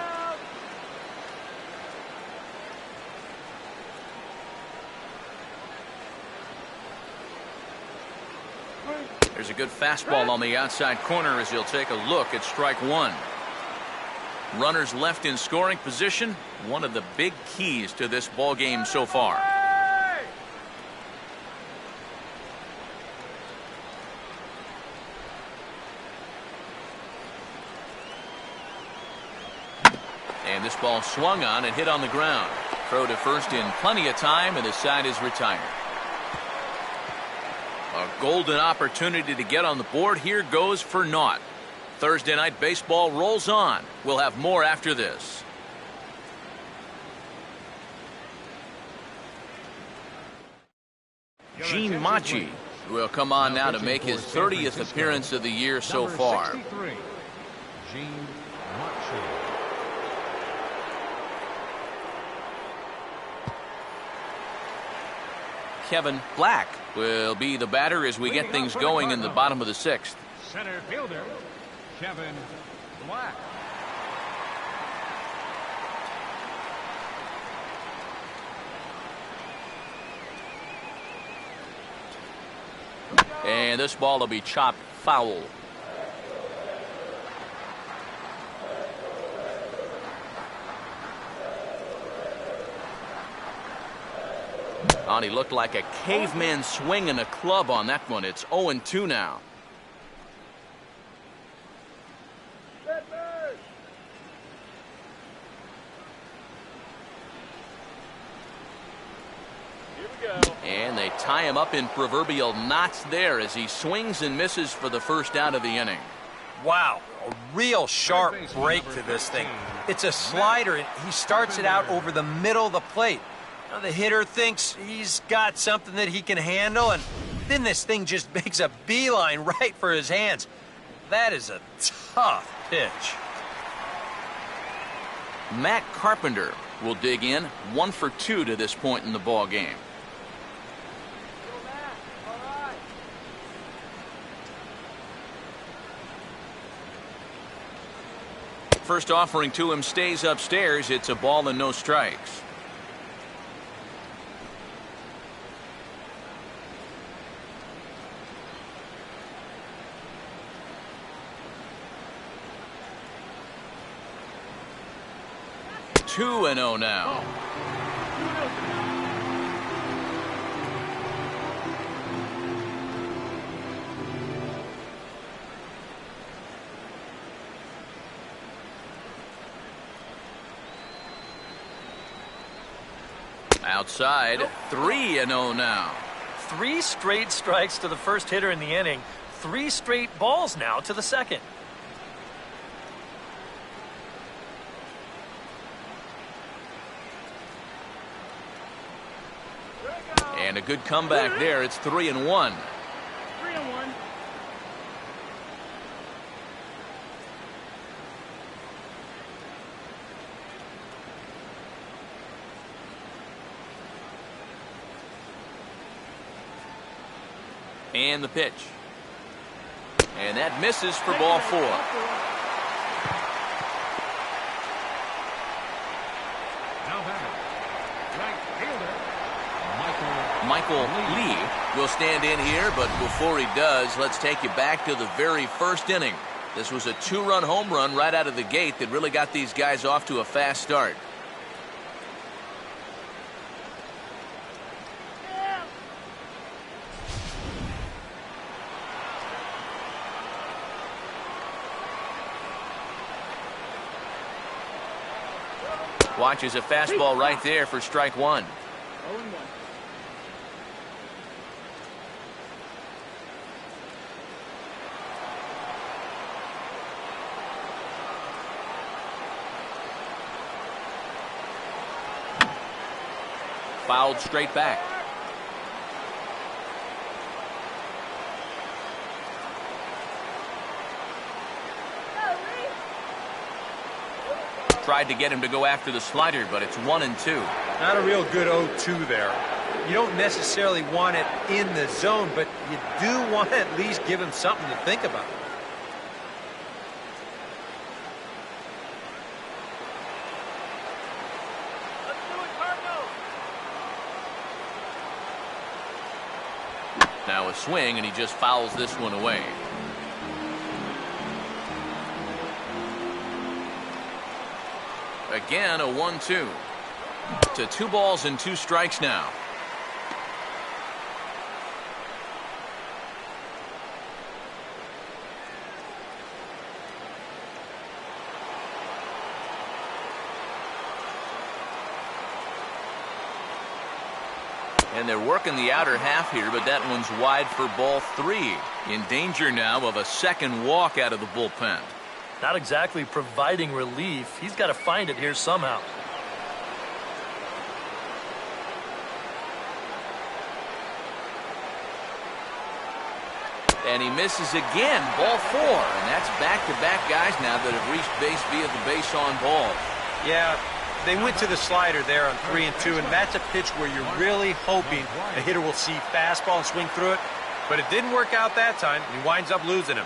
There's a good fastball on the outside corner as he'll take a look at strike 1. Runners left in scoring position, one of the big keys to this ball game so far. And this ball swung on and hit on the ground. Throw to first in plenty of time, and the side is retired. A golden opportunity to get on the board here goes for naught. Thursday Night Baseball rolls on. We'll have more after this. Gene Machi will come on now to make his 30th appearance of the year so far. Gene Machi. Kevin Black will be the batter as we get things going in the bottom of the 6th. Center fielder, Kevin Black. And this ball will be chopped foul. And he looked like a caveman swinging a club on that one. It's 0-2 now. And they tie him up in proverbial knots there as he swings and misses for the first out of the inning. Wow, a real sharp break to this thing. It's a slider, and he starts it out over the middle of the plate. Now the hitter thinks he's got something that he can handle, and then this thing just makes a beeline right for his hands. That is a tough pitch. Matt Carpenter will dig in, 1 for 2 to this point in the ball game. First offering to him stays upstairs. It's a ball and no strikes. Two and 0 now. Outside, 3 and 0 now. 3 straight strikes to the first hitter in the inning. 3 straight balls now to the second. And a good comeback there. It's 3 and 1. 3-1. And the pitch. And that misses for ball 4. Now batting, right fielder, Michael Lee will stand in here, but before he does, let's take you back to the very first inning. This was a 2-run home run right out of the gate that really got these guys off to a fast start. Watches a fastball right there for strike 1. 0-1. Fouled straight back. Tried to get him to go after the slider, but it's 1 and 2. Not a real good 0-2 there. You don't necessarily want it in the zone, but you do want to at least give him something to think about. Let's do it, Cardinals. Now a swing, and he just fouls this one away. Again, a 1-2. To 2 balls and 2 strikes now. And they're working the outer half here, but that one's wide for ball 3. In danger now of a second walk out of the bullpen. Not exactly providing relief. He's got to find it here somehow. And he misses again, ball 4. And that's back-to-back guys now that have reached base via the base on ball. Yeah, they went to the slider there on 3 and 2, and that's a pitch where you're really hoping the hitter will see fastball and swing through it. But it didn't work out that time, and he winds up losing him.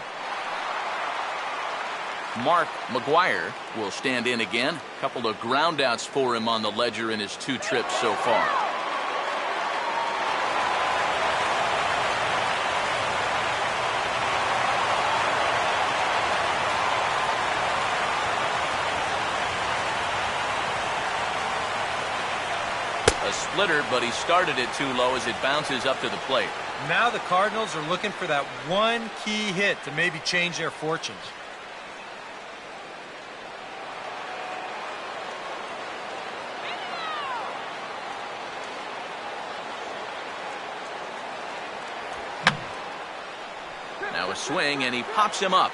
Mark McGuire will stand in again. A couple of groundouts for him on the ledger in his 2 trips so far. A splitter, but he started it too low as it bounces up to the plate. Now the Cardinals are looking for that one key hit to maybe change their fortunes. Now a swing, and he pops him up.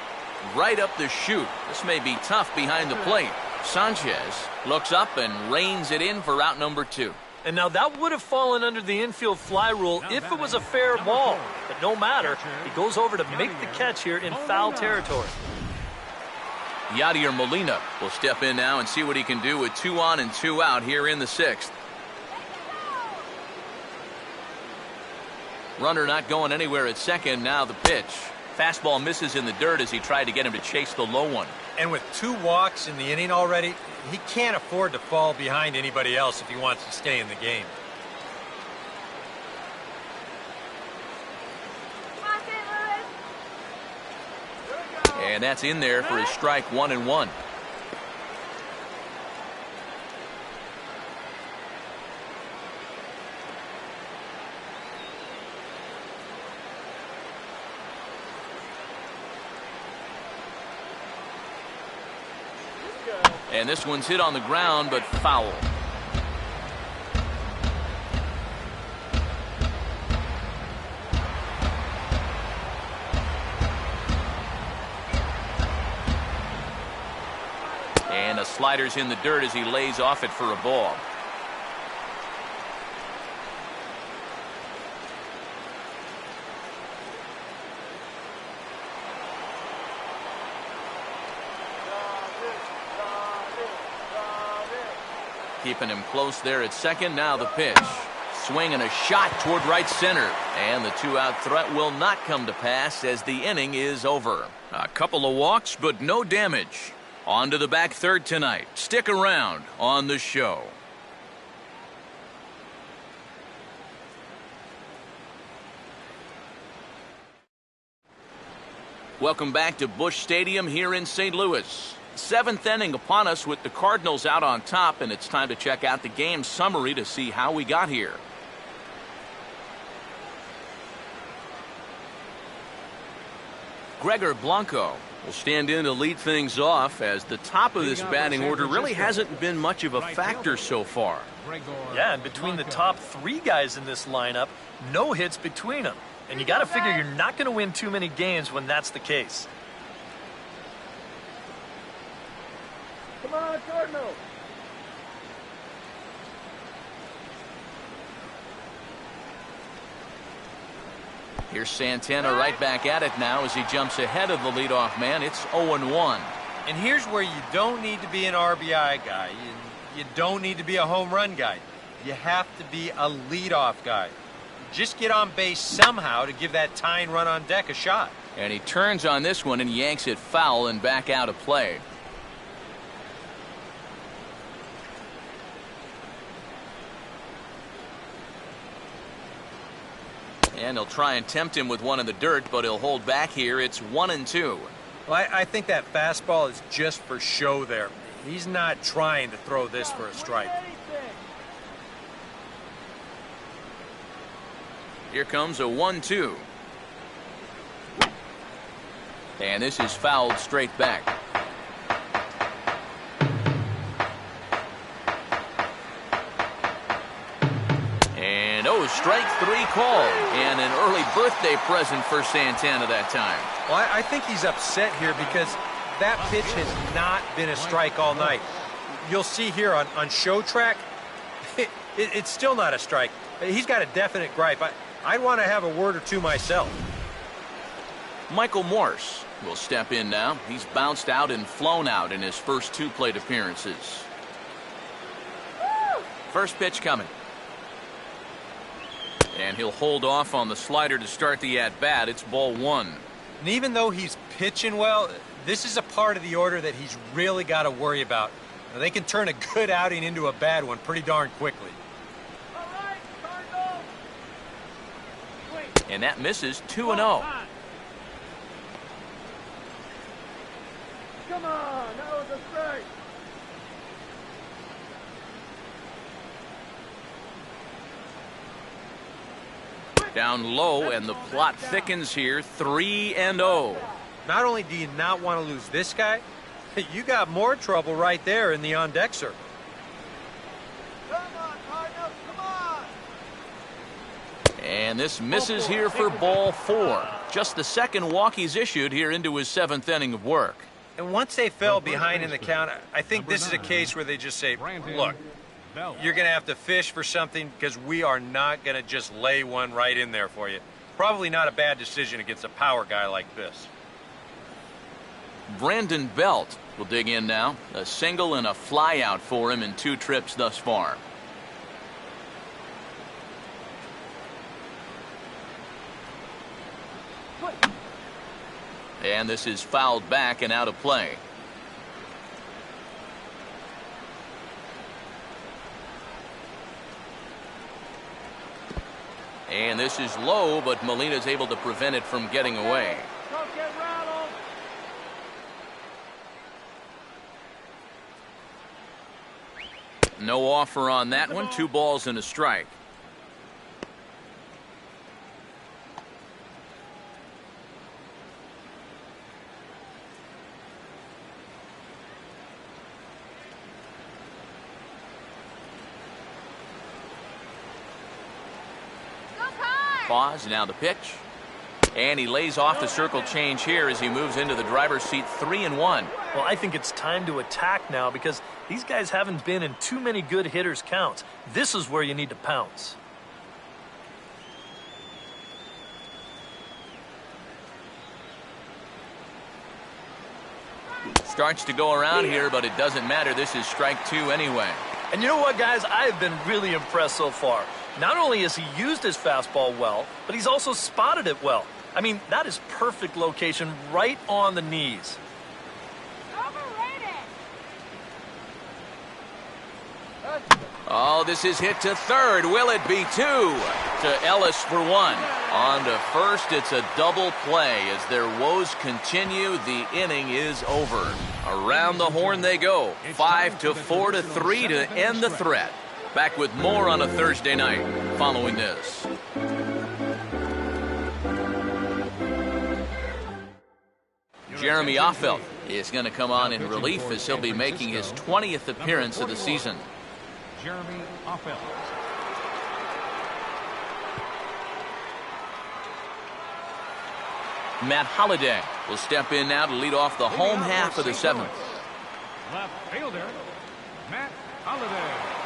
Right up the chute. This may be tough behind the plate. Sanchez looks up and reins it in for out number 2. And now that would have fallen under the infield fly rule if it was a fair ball. But no matter, he goes over to make the catch here in foul territory. Yadier Molina will step in now and see what he can do with 2 on and 2 out here in the 6th. Runner not going anywhere at second. Now the pitch. Fastball misses in the dirt as he tried to get him to chase the low one. And with 2 walks in the inning already, he can't afford to fall behind anybody else if he wants to stay in the game. Come on, St. Louis. And that's in there for his strike 1-1. And this one's hit on the ground, but foul. And a slider's in the dirt as he lays off it for a ball. Keeping him close there at second. Now the pitch. Swing and a shot toward right center. And the 2-out threat will not come to pass as the inning is over. A couple of walks, but no damage. On to the back third tonight. Stick around on the show. Welcome back to Busch Stadium here in St. Louis. 7th inning upon us with the Cardinals out on top, and it's time to check out the game summary to see how we got here. Gregor Blanco will stand in to lead things off, as the top of this batting order really hasn't been much of a factor so far. Yeah, and between the top 3 guys in this lineup, no hits between them. And you got to figure you're not going to win too many games when that's the case. Come on, Cardinals. Here's Santana right back at it now as he jumps ahead of the leadoff man. It's 0-1. And here's where you don't need to be an RBI guy. You don't need to be a home run guy. You have to be a leadoff guy. Just get on base somehow to give that tying run on deck a shot. And he turns on this one and yanks it foul and back out of play. And he'll try and tempt him with one in the dirt, but he'll hold back here. It's 1-2. Well, I think that fastball is just for show there. He's not trying to throw this for a strike. Here comes a 1-2. And this is fouled straight back. And strike three call, and an early birthday present for Santana that time. Well, I think he's upset here because that pitch has not been a strike all night. You'll see here on show track, it's still not a strike. He's got a definite gripe. I'd want to have a word or two myself. Michael Morse will step in now. He's bounced out and flown out in his first two plate appearances. First pitch coming. And he'll hold off on the slider to start the at-bat. It's ball one. And even though he's pitching well, this is a part of the order that he's really got to worry about. Now, they can turn a good outing into a bad one pretty darn quickly. All right, Cardinals. And that misses 2-0. Come on, that was a strike. Down low, and the plot thickens here, 3-0. Not only do you not want to lose this guy, you got more trouble right there in the on-deck circle. Come on, Cardinals, come on. And this misses here for ball four. Just the second walk he's issued here into his seventh inning of work. And once they fell behind in the count, I think this is a case where they just say, look, you're going to have to fish for something because we are not going to just lay one right in there for you. Probably not a bad decision against a power guy like this. Brandon Belt will dig in now. A single and a fly out for him in 2 trips thus far. And this is fouled back and out of play. And this is low, but Molina's able to prevent it from getting away. Don't get rattled. No offer on that one. 2 balls and a strike. Pause, now the pitch. And he lays off the circle change here as he moves into the driver's seat, 3-1. Well, I think it's time to attack now because these guys haven't been in too many good hitters' counts. This is where you need to pounce. Starts to go around here, but it doesn't matter. This is strike 2 anyway. And you know what, guys? I've been really impressed so far. Not only has he used his fastball well, but he's also spotted it well. I mean, that is perfect location right on the knees. Overrated. Oh, this is hit to third. Will it be 2? To Ellis for 1. On to first, it's a double play. As their woes continue, the inning is over. Around the horn they go. 5-4 to 3 to end the threat. Back with more on a Thursday night following this. Jeremy Offeld is going to come on in relief as he'll be making his 20th appearance of the season. Jeremy Offeld. Matt Holliday will step in now to lead off the home half of the 7th. Left fielder, Matt Holliday.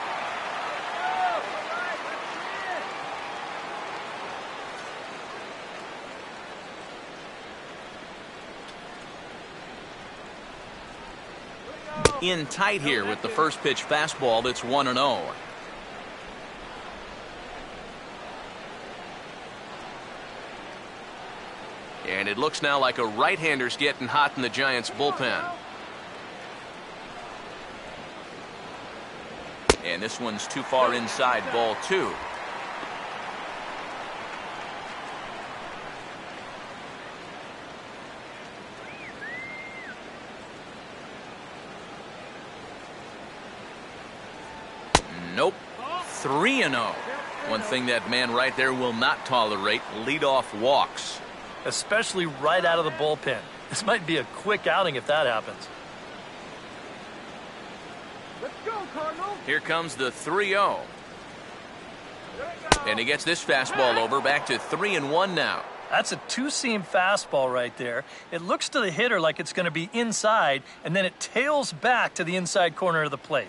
In tight here with the first pitch fastball that's 1-0. And it looks now like a right-hander's getting hot in the Giants bullpen. And this one's too far inside, ball 2. Nope. 3-0. One thing that man right there will not tolerate, leadoff walks. Especially right out of the bullpen. This might be a quick outing if that happens. Let's go, Cardinals. Here comes the 3-0. And he gets this fastball over, back to 3-1 now. That's a two-seam fastball right there. It looks to the hitter like it's going to be inside, and then it tails back to the inside corner of the plate.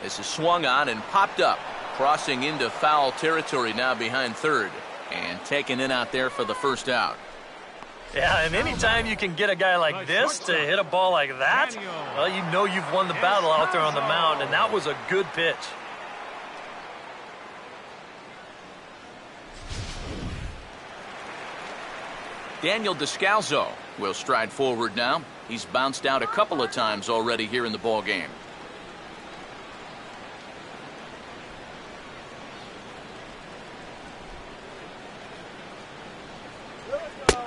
This is swung on and popped up, crossing into foul territory now behind third, and taken in out there for the first out. Yeah, and anytime you can get a guy like this to hit a ball like that, well, you know you've won the battle out there on the mound, and that was a good pitch. Daniel Descalzo will stride forward now. He's bounced out a couple of times already here in the ballgame.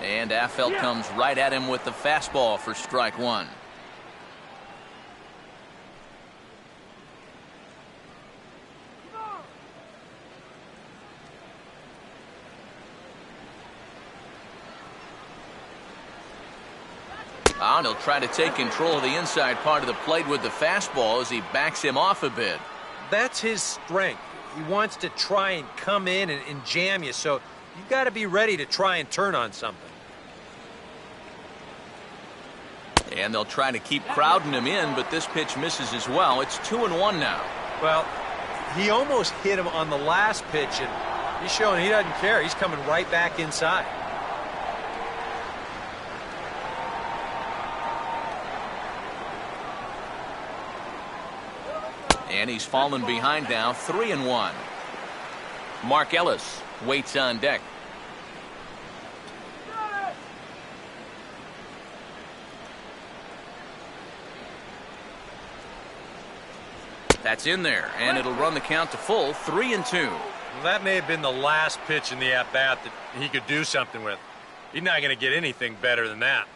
And Affeldt comes right at him with the fastball for strike one. And he'll try to take control of the inside part of the plate with the fastball as he backs him off a bit. That's his strength. He wants to try and come in and jam you, so you've got to be ready to try and turn on something. And they'll try to keep crowding him in, but this pitch misses as well. It's 2-1 now. Well, he almost hit him on the last pitch, and he's showing he doesn't care. He's coming right back inside. And he's fallen behind now, 3-1. Mark Ellis waits on deck. That's in there, and it'll run the count to full, 3-2. Well, that may have been the last pitch in the at-bat that he could do something with. He's not going to get anything better than that.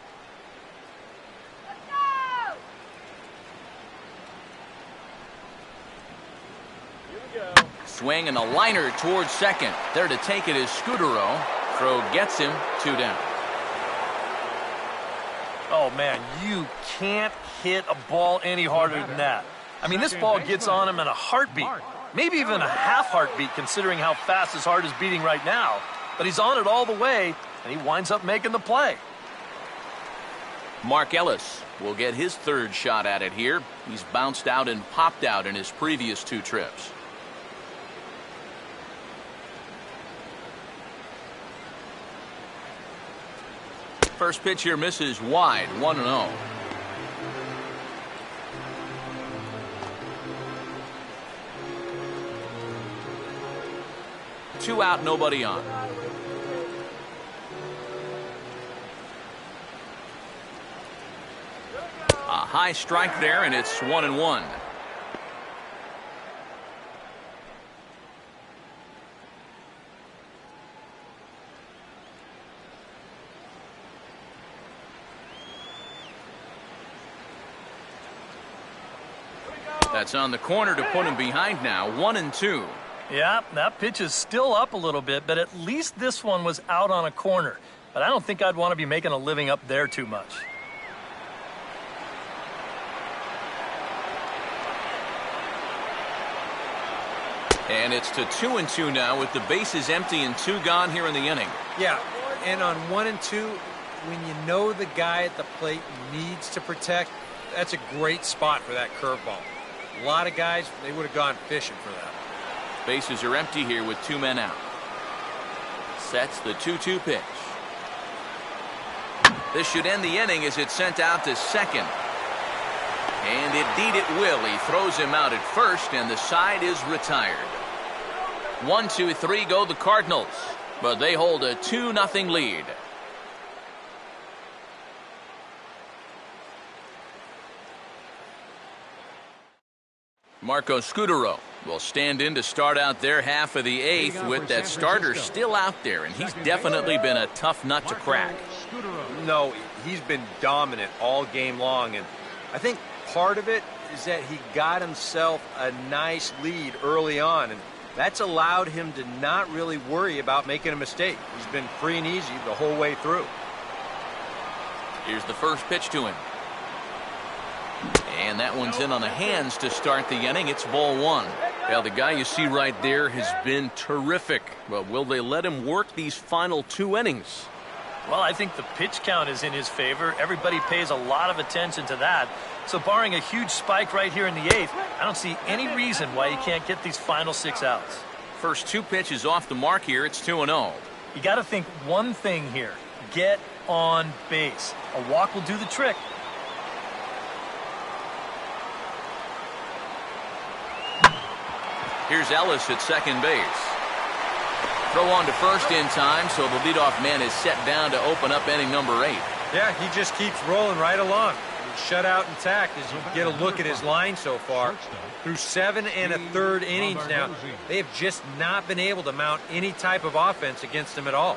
Swing and a liner towards second. There to take it is Scudero. Throw gets him, 2 down. Oh, man, you can't hit a ball any harder than that. I mean, this ball gets on him in a heartbeat. Maybe even a half heartbeat, considering how fast his heart is beating right now. But he's on it all the way, and he winds up making the play. Mark Ellis will get his third shot at it here. He's bounced out and popped out in his previous 2 trips. First pitch here misses wide, 1-0. Two out, nobody on. A high strike there, and it's 1-1. That's on the corner to put him behind now, 1-2. Yeah, that pitch is still up a little bit, but at least this one was out on a corner. But I don't think I'd want to be making a living up there too much. And it's to 2-2 now with the bases empty and 2 gone here in the inning. Yeah, and on 1 and 2, when you know the guy at the plate needs to protect, that's a great spot for that curveball. A lot of guys, they would have gone fishing for that. Bases are empty here with 2 men out. Sets the 2-2 pitch. This should end the inning as it's sent out to second. And indeed it will. He throws him out at first, and the side is retired. 1-2-3 go the Cardinals, but they hold a 2-0 lead. Marco Scudero will stand in to start out their half of the 8th with that starter still out there, and he's definitely been a tough nut to crack. No, he's been dominant all game long, and I think part of it is that he got himself a nice lead early on, and that's allowed him to not really worry about making a mistake. He's been free and easy the whole way through. Here's the first pitch to him. And that one's in on the hands to start the inning. It's ball one. Well, the guy you see right there has been terrific. But will they let him work these final 2 innings? Well, I think the pitch count is in his favor. Everybody pays a lot of attention to that. So barring a huge spike right here in the 8th, I don't see any reason why he can't get these final 6 outs. First 2 pitches off the mark here. It's 2-0. You got to think one thing here. Get on base. A walk will do the trick. Here's Ellis at second base. Throw on to first in time, so the leadoff man is set down to open up inning number 8. Yeah, he just keeps rolling right along. Shut out intact as you get a look at his line so far. Through 7 1/3 innings now, they have just not been able to mount any type of offense against him at all.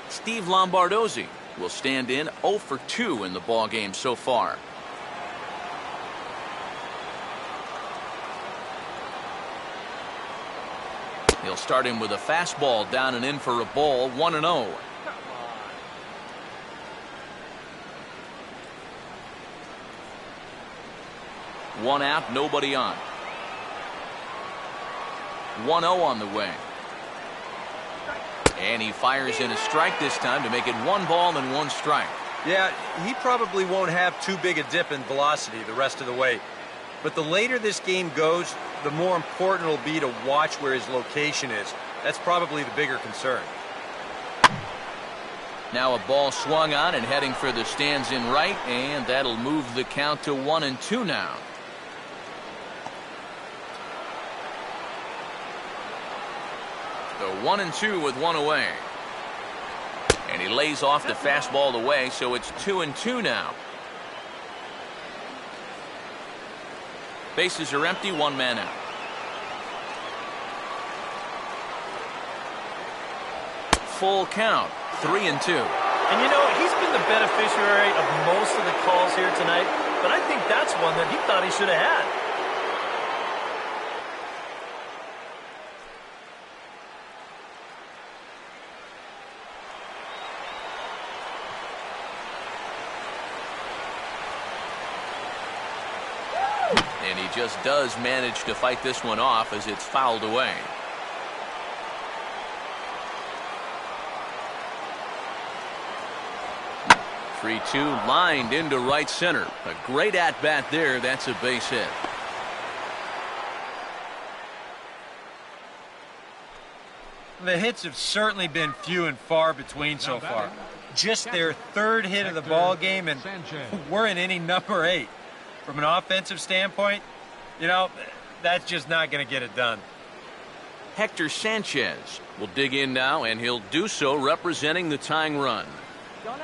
Steve Lombardozzi will stand in 0 for 2 in the ballgame so far. He'll start him with a fastball down and in for a ball. 1-0. One out, nobody on. 1-0 on the way. And he fires in a strike this time to make it 1 ball and 1 strike. Yeah, he probably won't have too big a dip in velocity the rest of the way. But the later this game goes, the more important it'll be to watch where his location is. That's probably the bigger concern. Now a ball swung on and heading for the stands in right, and that'll move the count to 1-2 now. So 1-2 with 1 away. And he lays off the fastball away, so it's 2-2 now. Bases are empty, 1 man out. Full count, 3-2. And you know, he's been the beneficiary of most of the calls here tonight, but I think that's one that he thought he should have had. And he just does manage to fight this one off as it's fouled away. Three-two lined into right center. A great at-bat there. That's a base hit. The hits have certainly been few and far between so far. Just their 3rd hit of the ball game, and we're in inning number 8. From an offensive standpoint, you know, that's just not going to get it done. Hector Sanchez will dig in now, and he'll do so representing the tying run.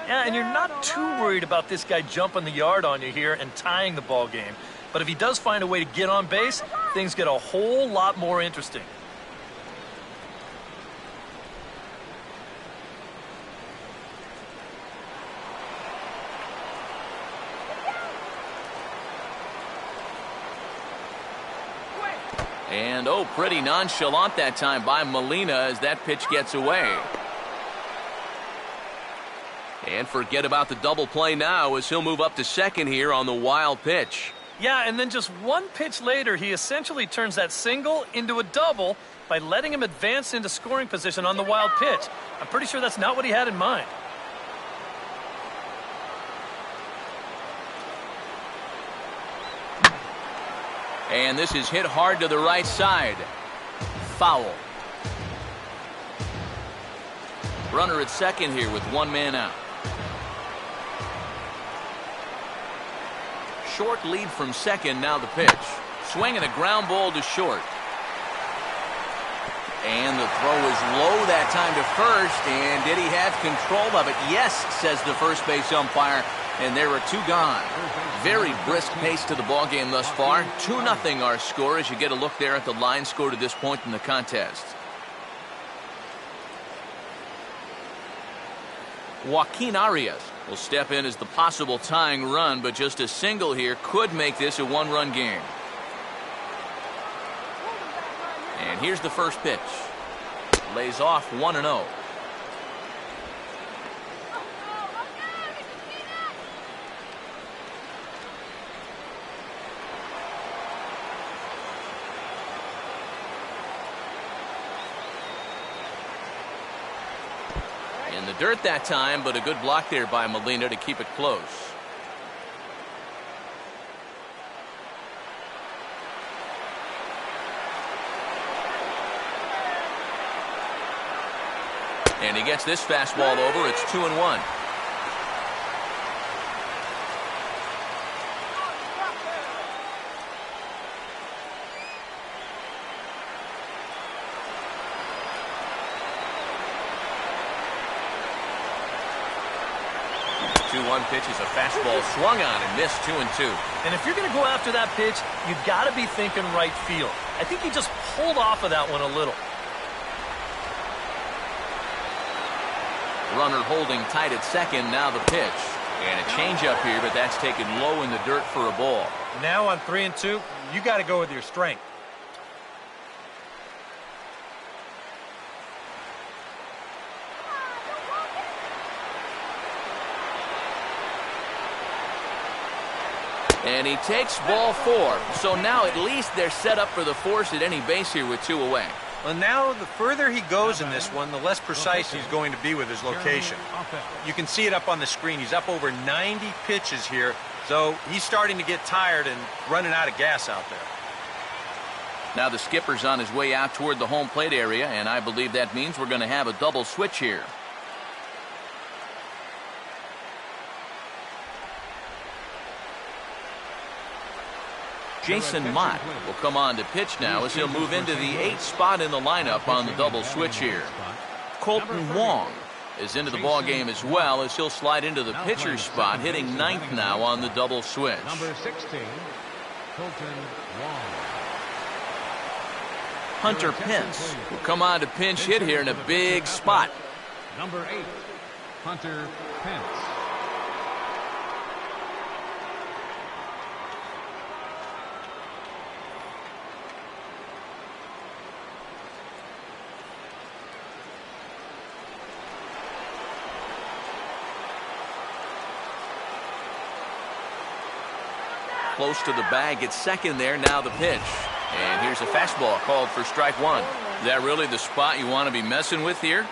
Yeah, and you're not too worried about this guy jumping the yard on you here and tying the ball game. But if he does find a way to get on base, things get a whole lot more interesting. And, oh, pretty nonchalant that time by Molina as that pitch gets away. And forget about the double play now as he'll move up to second here on the wild pitch. Yeah, and then just 1 pitch later, he essentially turns that single into a double by letting him advance into scoring position on the wild pitch. I'm pretty sure that's not what he had in mind. And this is hit hard to the right side. Foul. Runner at second here with 1 man out. Short lead from second, now the pitch. Swing and a ground ball to short. And the throw is low that time to first. And did he have control of it? Yes, says the first base umpire. And there are 2 gone. Very brisk pace to the ballgame thus far. 2-0 our score as you get a look there at the line score to this point in the contest. Joaquin Arias will step in as the possible tying run, but just a single here could make this a 1-run game. And here's the first pitch. Lays off 1-0. In the dirt that time, but a good block there by Molina to keep it close. And he gets this fastball over. It's 2-1. Pitch is a fastball swung on and missed 2-2. And if you're going to go after that pitch, you've got to be thinking right field. I think he just pulled off of that one a little. Runner holding tight at second. Now the pitch. And a changeup here, but that's taken low in the dirt for a ball. Now on 3-2, you got to go with your strength. And he takes ball 4. So now at least they're set up for the force at any base here with 2 away. Well, now the further he goes in this one, the less precise he's going to be with his location. You can see it up on the screen. He's up over 90 pitches here, so he's starting to get tired and running out of gas out there. Now the skipper's on his way out toward the home plate area, and I believe that means we're going to have a double switch here. Jason Mott will come on to pitch now as he'll move into the 8th spot in the lineup on the double switch here. Colton Wong is into the ball game as well as he'll slide into the pitcher's spot, hitting 9th now on the double switch. Number 16, Colton Wong. Hunter Pence will come on to pinch hit here in a big spot. Number 8, Hunter Pence. Close to the bag at second there. Now the pitch. And here's a fastball called for strike 1. Is that really the spot you want to be messing with here?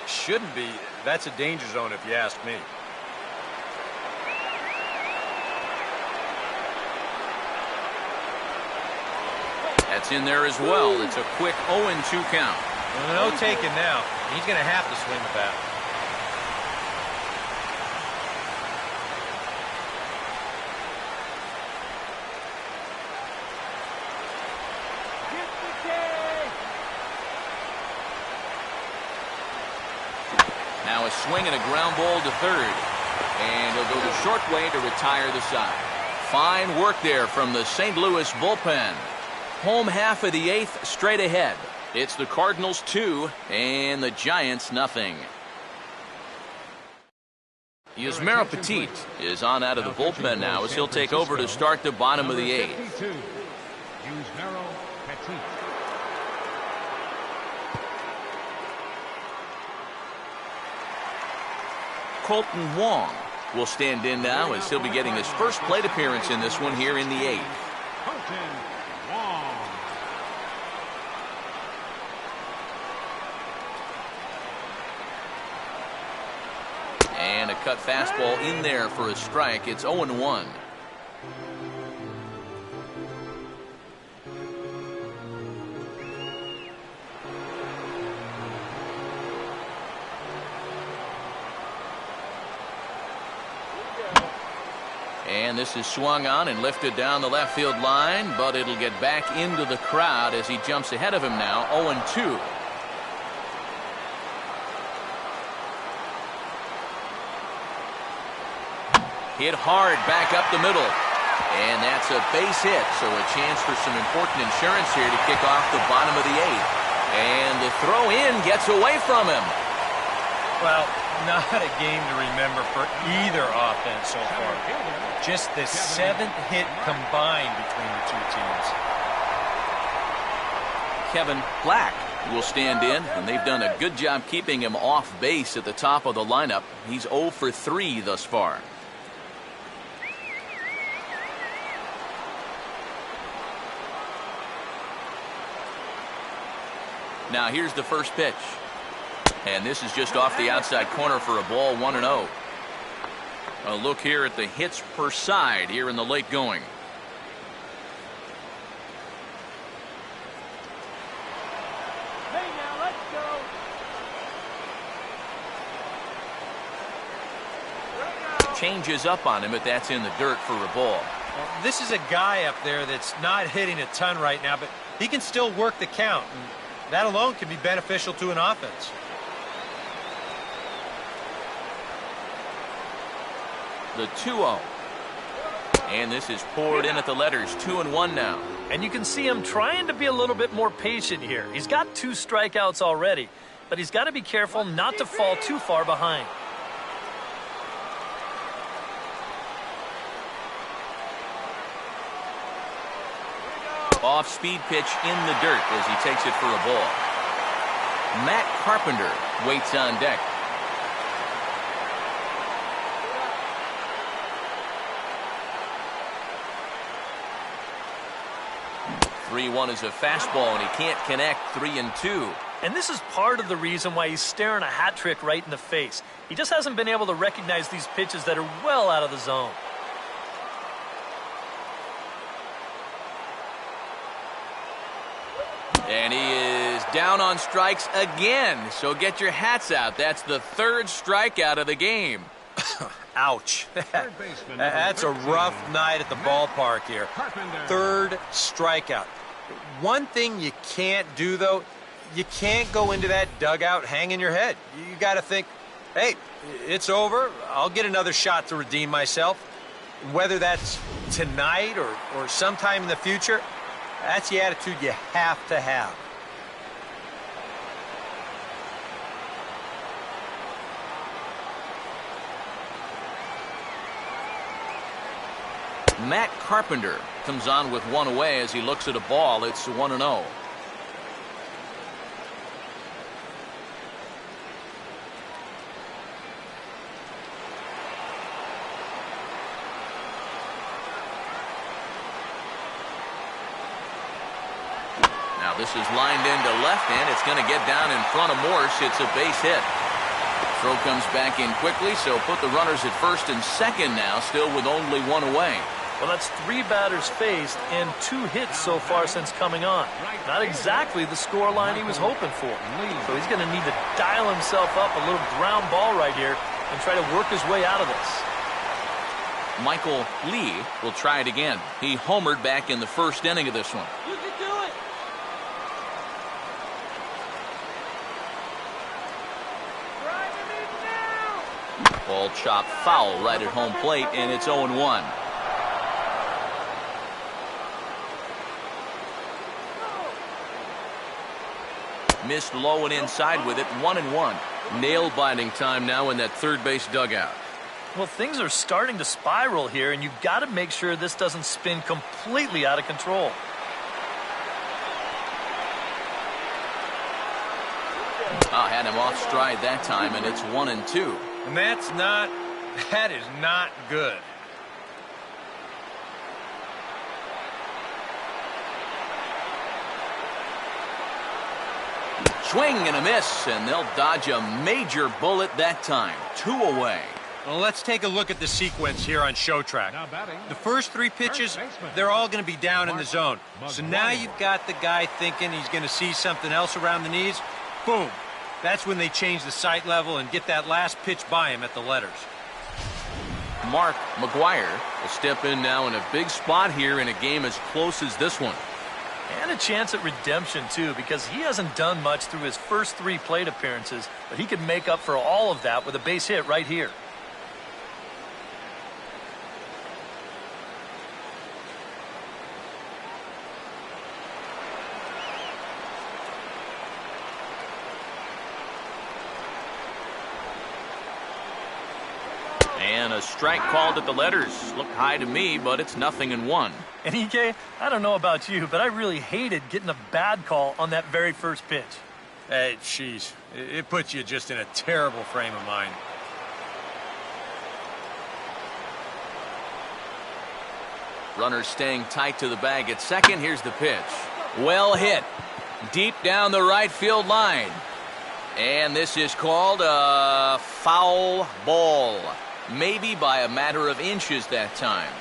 Shouldn't be. That's a danger zone if you ask me. That's in there as well. It's a quick 0-2 count. Well, no taking now. He's going to have to swing the bat. Now a swing and a ground ball to third. And he'll go the short way to retire the side. Fine work there from the St. Louis bullpen. Home half of the 8th straight ahead. It's the Cardinals 2 and the Giants nothing. Yusmeiro Petit is on out of the bullpen now as he'll take over to start the bottom of the 8th. Yusmeiro Petit. Colton Wong will stand in now as he'll be getting his first plate appearance in this one here in the 8th. Colton Wong. And a cut fastball in there for a strike. It's 0-1. And this is swung on and lifted down the left field line, but it'll get back into the crowd as he jumps ahead of him now, 0-2. Hit hard back up the middle. And that's a base hit, so a chance for some important insurance here to kick off the bottom of the 8th. And the throw in gets away from him. Well, not a game to remember for either offense so far. Just the 7th hit combined between the two teams. Kevin Black will stand in, and they've done a good job keeping him off base at the top of the lineup. He's 0 for 3 thus far. Now here's the first pitch. And this is just off the outside corner for a ball, 1-0. A look here at the hits per side here in the late going. Hey, now let's go. Changes up on him, but that's in the dirt for a ball. Well, this is a guy up there that's not hitting a ton right now, but he can still work the count. And that alone can be beneficial to an offense. The 2-0. And this is poured in at the letters, 2-1 now. And you can see him trying to be a little bit more patient here. He's got 2 strikeouts already, but he's got to be careful not to fall too far behind. Off-speed pitch in the dirt as he takes it for a ball. Matt Carpenter waits on deck. 3-1 is a fastball, and he can't connect. 3-2. And this is part of the reason why he's staring a hat trick right in the face. He just hasn't been able to recognize these pitches that are well out of the zone. And he is down on strikes again. So get your hats out. That's the 3rd strikeout of the game. Ouch. That's a rough night at the ballpark here. 3rd strikeout. One thing you can't do, though, you can't go into that dugout hanging your head. You got to think, hey, it's over. I'll get another shot to redeem myself. Whether that's tonight or sometime in the future, that's the attitude you have to have. Matt Carpenter comes on with 1 away as he looks at a ball. It's 1-0. Now this is lined into left, and it's going to get down in front of Morse. It's a base hit. Throw comes back in quickly, so put the runners at first and second now, still with only 1 away. Well, that's 3 batters faced and 2 hits so far since coming on. Not exactly the score line he was hoping for. So he's going to need to dial himself up a little ground ball right here and try to work his way out of this. Michael Lee will try it again. He homered back in the 1st inning of this one. You can do it. Drive him in now. Ball chopped foul right at home plate, and it's 0-1. Missed low and inside with it, 1-1. Nail-biting time now in that 3rd base dugout. Well, things are starting to spiral here, and you've got to make sure this doesn't spin completely out of control. Had him off stride that time, and it's 1-2. And that is not good. Swing and a miss, and they'll dodge a major bullet that time. 2 away. Well, let's take a look at the sequence here on Show Track. The first 3 pitches, they're all going to be down in the zone. So now you've got the guy thinking he's going to see something else around the knees. Boom. That's when they change the sight level and get that last pitch by him at the letters. Mark McGuire will step in now in a big spot here in a game as close as this one. And a chance at redemption, too, because he hasn't done much through his first 3 plate appearances, but he could make up for all of that with a base hit right here. And a strike called at the letters. Looked high to me, but it's 0-1. And EK, I don't know about you, but I really hated getting a bad call on that very first pitch. Hey, jeez. It puts you just in a terrible frame of mind. Runners staying tight to the bag at second. Here's the pitch. Well hit. Deep down the right field line. And this is called a foul ball. Maybe by a matter of inches that time.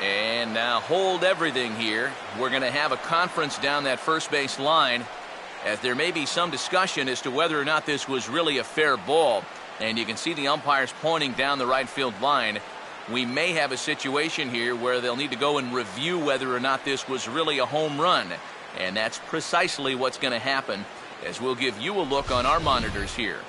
And now hold everything here. We're going to have a conference down that first base line, as there may be some discussion as to whether or not this was really a fair ball. And you can see the umpires pointing down the right field line. We may have a situation here where they'll need to go and review whether or not this was really a home run. And that's precisely what's going to happen, as we'll give you a look on our monitors here.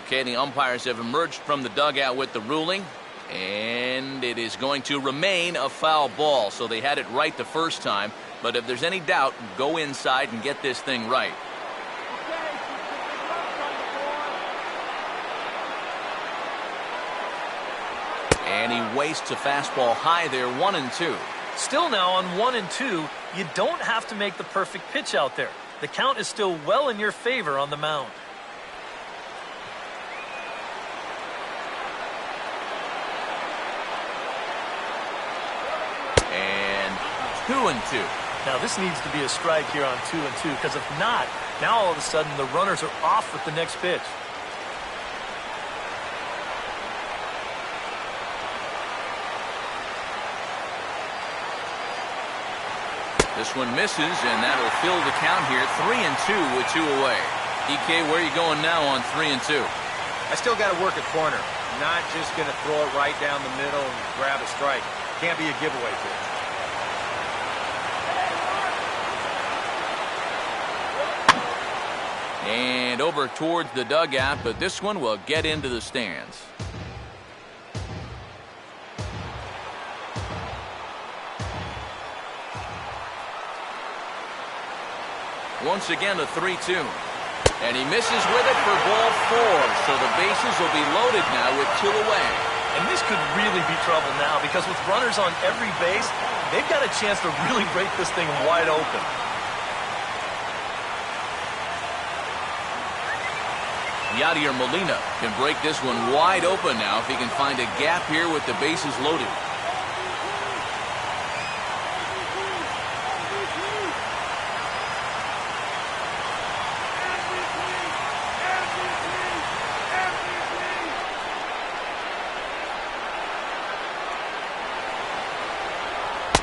Okay, the umpires have emerged from the dugout with the ruling, and it is going to remain a foul ball. So they had it right the first time, but if there's any doubt, go inside and get this thing right. And he wastes a fastball high there, 1-2. Still now on 1-2, you don't have to make the perfect pitch out there. The count is still well in your favor on the mound. And 2-2. Now this needs to be a strike here on 2-2, because if not, now all of a sudden the runners are off with the next pitch. This one misses, and that'll fill the count here. 3-2 with 2 away. DK, where are you going now on 3-2? I still got to work a corner. Not just going to throw it right down the middle and grab a strike. Can't be a giveaway pitch. And over towards the dugout, but this one will get into the stands. Once again, a 3-2. And he misses with it for ball 4. So the bases will be loaded now with 2 away. And this could really be trouble now, because with runners on every base, they've got a chance to really break this thing wide open. Yadier Molina can break this one wide open now if he can find a gap here with the bases loaded.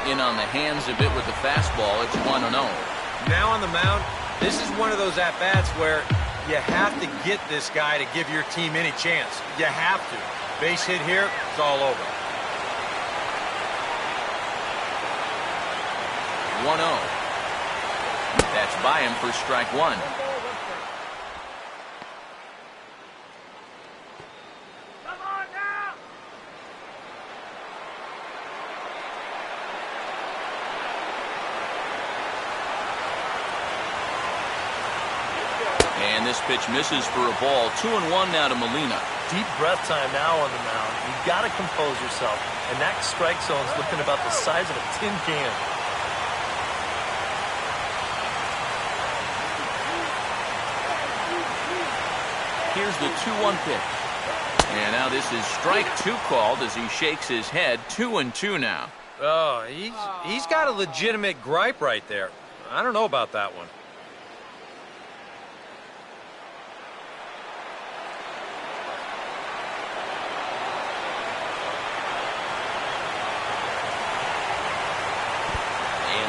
In on the hands a bit with the fastball. It's 1-0. Now on the mound, this is one of those at-bats where you have to get this guy to give your team any chance. You have to. Base hit here, it's all over. 1-0. That's by him for strike 1. And this pitch misses for a ball. 2-1 now to Molina. Deep breath time now on the mound. You've got to compose yourself. And that strike zone's looking about the size of a tin can. Here's the 2-1 pitch. And now this is strike 2 called as he shakes his head. 2-2 now. Oh, he's got a legitimate gripe right there. I don't know about that one.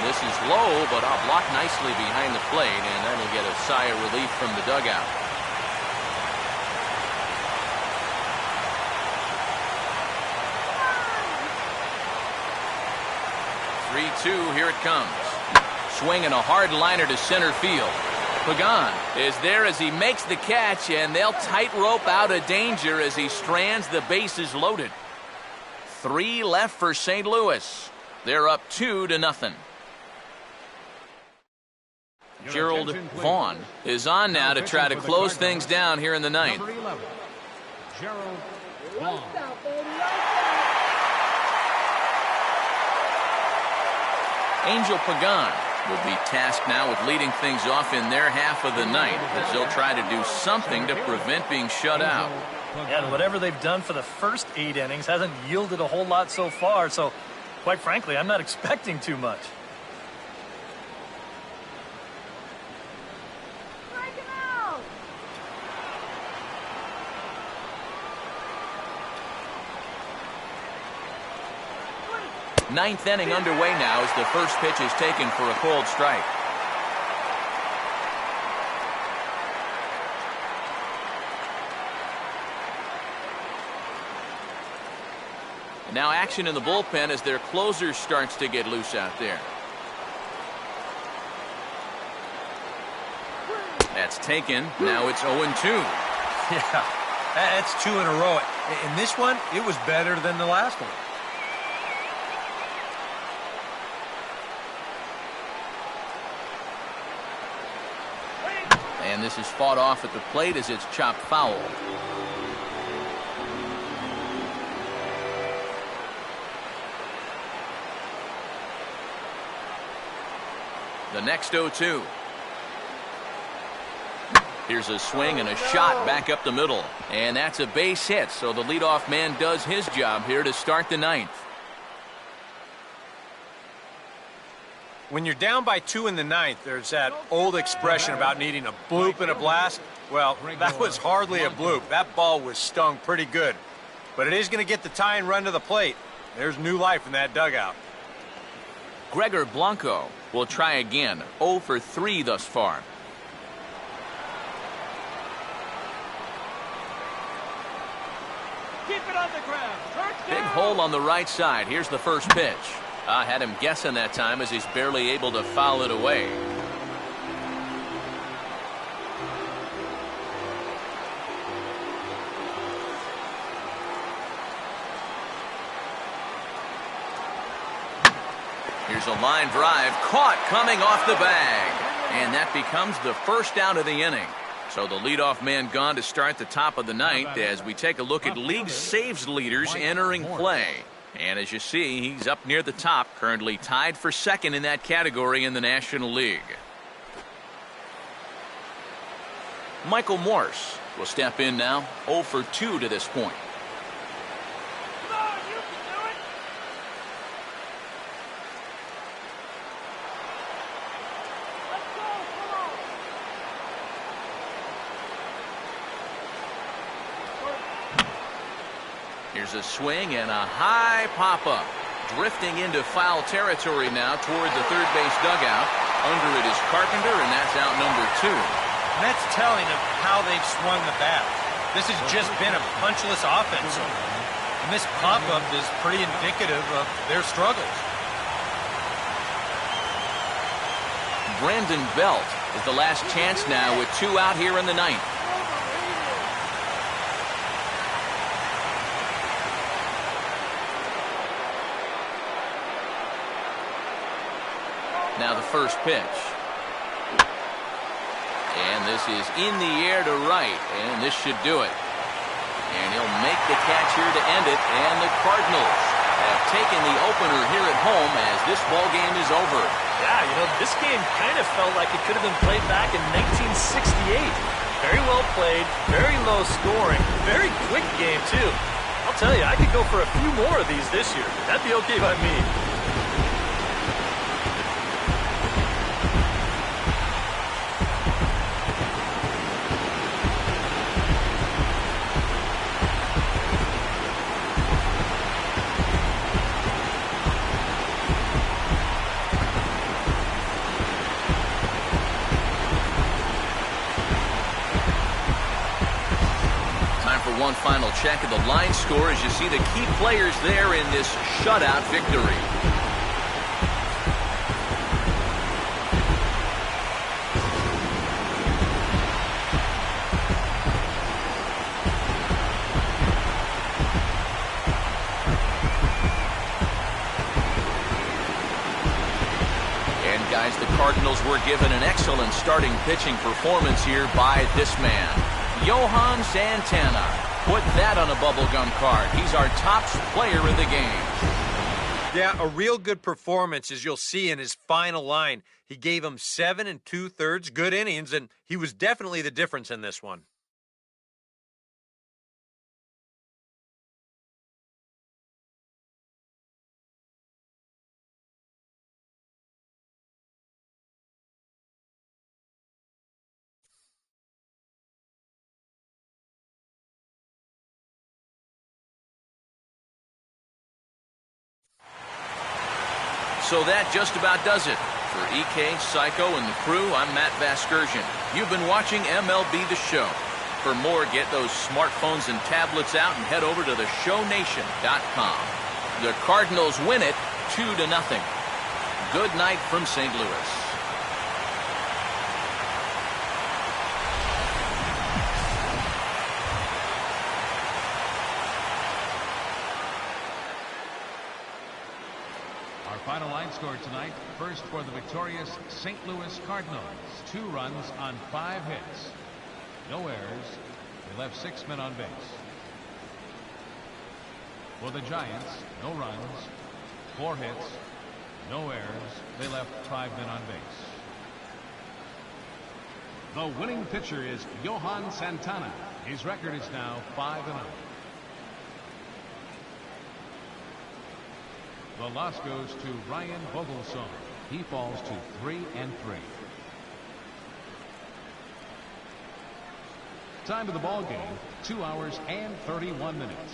This is low, but I'll block nicely behind the plate, and that'll get a sigh of relief from the dugout. Here it comes. Swinging a hard liner to center field. Pagan is there as he makes the catch, and they'll tightrope out of danger as he strands the bases loaded. 3 left for St. Louis. They're up 2-0. Gerald Vaughn is on now to try to close things down here in the ninth. Number 11, Gerald Vaughn. Angel Pagan will be tasked now with leading things off in their half of the ninth, as they'll try to do something to prevent being shut out. And whatever they've done for the first 8 innings hasn't yielded a whole lot so far. So, quite frankly, I'm not expecting too much. Strike him out. Ninth inning underway now as the first pitch is taken for a called strike. And now action in the bullpen as their closer starts to get loose out there. That's taken. Now it's 0-2. Yeah, that's 2 in a row. In this one, it was better than the last one. And this is fought off at the plate as it's chopped foul. The next 0-2. Here's a swing and a shot back up the middle. And that's a base hit, so the leadoff man does his job here to start the ninth. When you're down by 2 in the ninth, there's that old expression about needing a bloop and a blast. Well, that was hardly a bloop. That ball was stung pretty good. But it is going to get the tying run to the plate. There's new life in that dugout. Gregor Blanco will try again. 0 for 3 thus far. Keep it on the ground. Big hole on the right side. Here's the first pitch. I had him guessing that time as he's barely able to foul it away. Here's a line drive caught coming off the bag. And that becomes the first out of the inning. So the leadoff man gone to start the top of the ninth as we take a look at league saves leaders entering play. And as you see, he's up near the top, currently tied for second in that category in the National League. Michael Morse will step in now, 0 for 2 to this point. Come on, you can do it. Let's go. Come on. Here's a swing and a high pop-up. Drifting into foul territory now toward the third base dugout. Under it is Carpenter, and that's out number 2. And that's telling of how they've swung the bat. This has just been a punchless offense. And this pop-up is pretty indicative of their struggles. Brandon Belt is the last chance now with 2 out here in the ninth. Now the first pitch. And this is in the air to right, and this should do it. And he'll make the catch here to end it, and the Cardinals have taken the opener here at home as this ball game is over. Yeah, you know, this game kind of felt like it could have been played back in 1968. Very well played, very low scoring, very quick game, too. I'll tell you, I could go for a few more of these this year. That'd be okay by me. One final check of the line score as you see the key players there in this shutout victory. And guys, the Cardinals were given an excellent starting pitching performance here by this man, Johan Santana. Put that on a bubblegum card. He's our top player in the game. Yeah, a real good performance, as you'll see in his final line. He gave him 7 2/3 good innings, and he was definitely the difference in this one. So that just about does it. For EK, Psycho, and the crew, I'm Matt Vasgersian. You've been watching MLB The Show. For more, get those smartphones and tablets out and head over to theshownation.com. The Cardinals win it 2-0. Good night from St. Louis. Final line score tonight. First for the victorious St. Louis Cardinals. 2 runs on 5 hits. No errors. They left 6 men on base. For the Giants, no runs, 4 hits, no errors. They left 5 men on base. The winning pitcher is Johan Santana. His record is now 5-0. The loss goes to Ryan Vogelsong. He falls to 3-3. Time of the ball game, 2 hours and 31 minutes.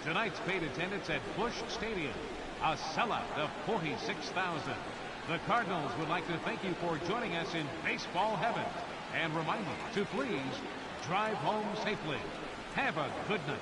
Tonight's paid attendance at Busch Stadium, a sellout of 46,000. The Cardinals would like to thank you for joining us in baseball heaven and remind you to please drive home safely. Have a good night.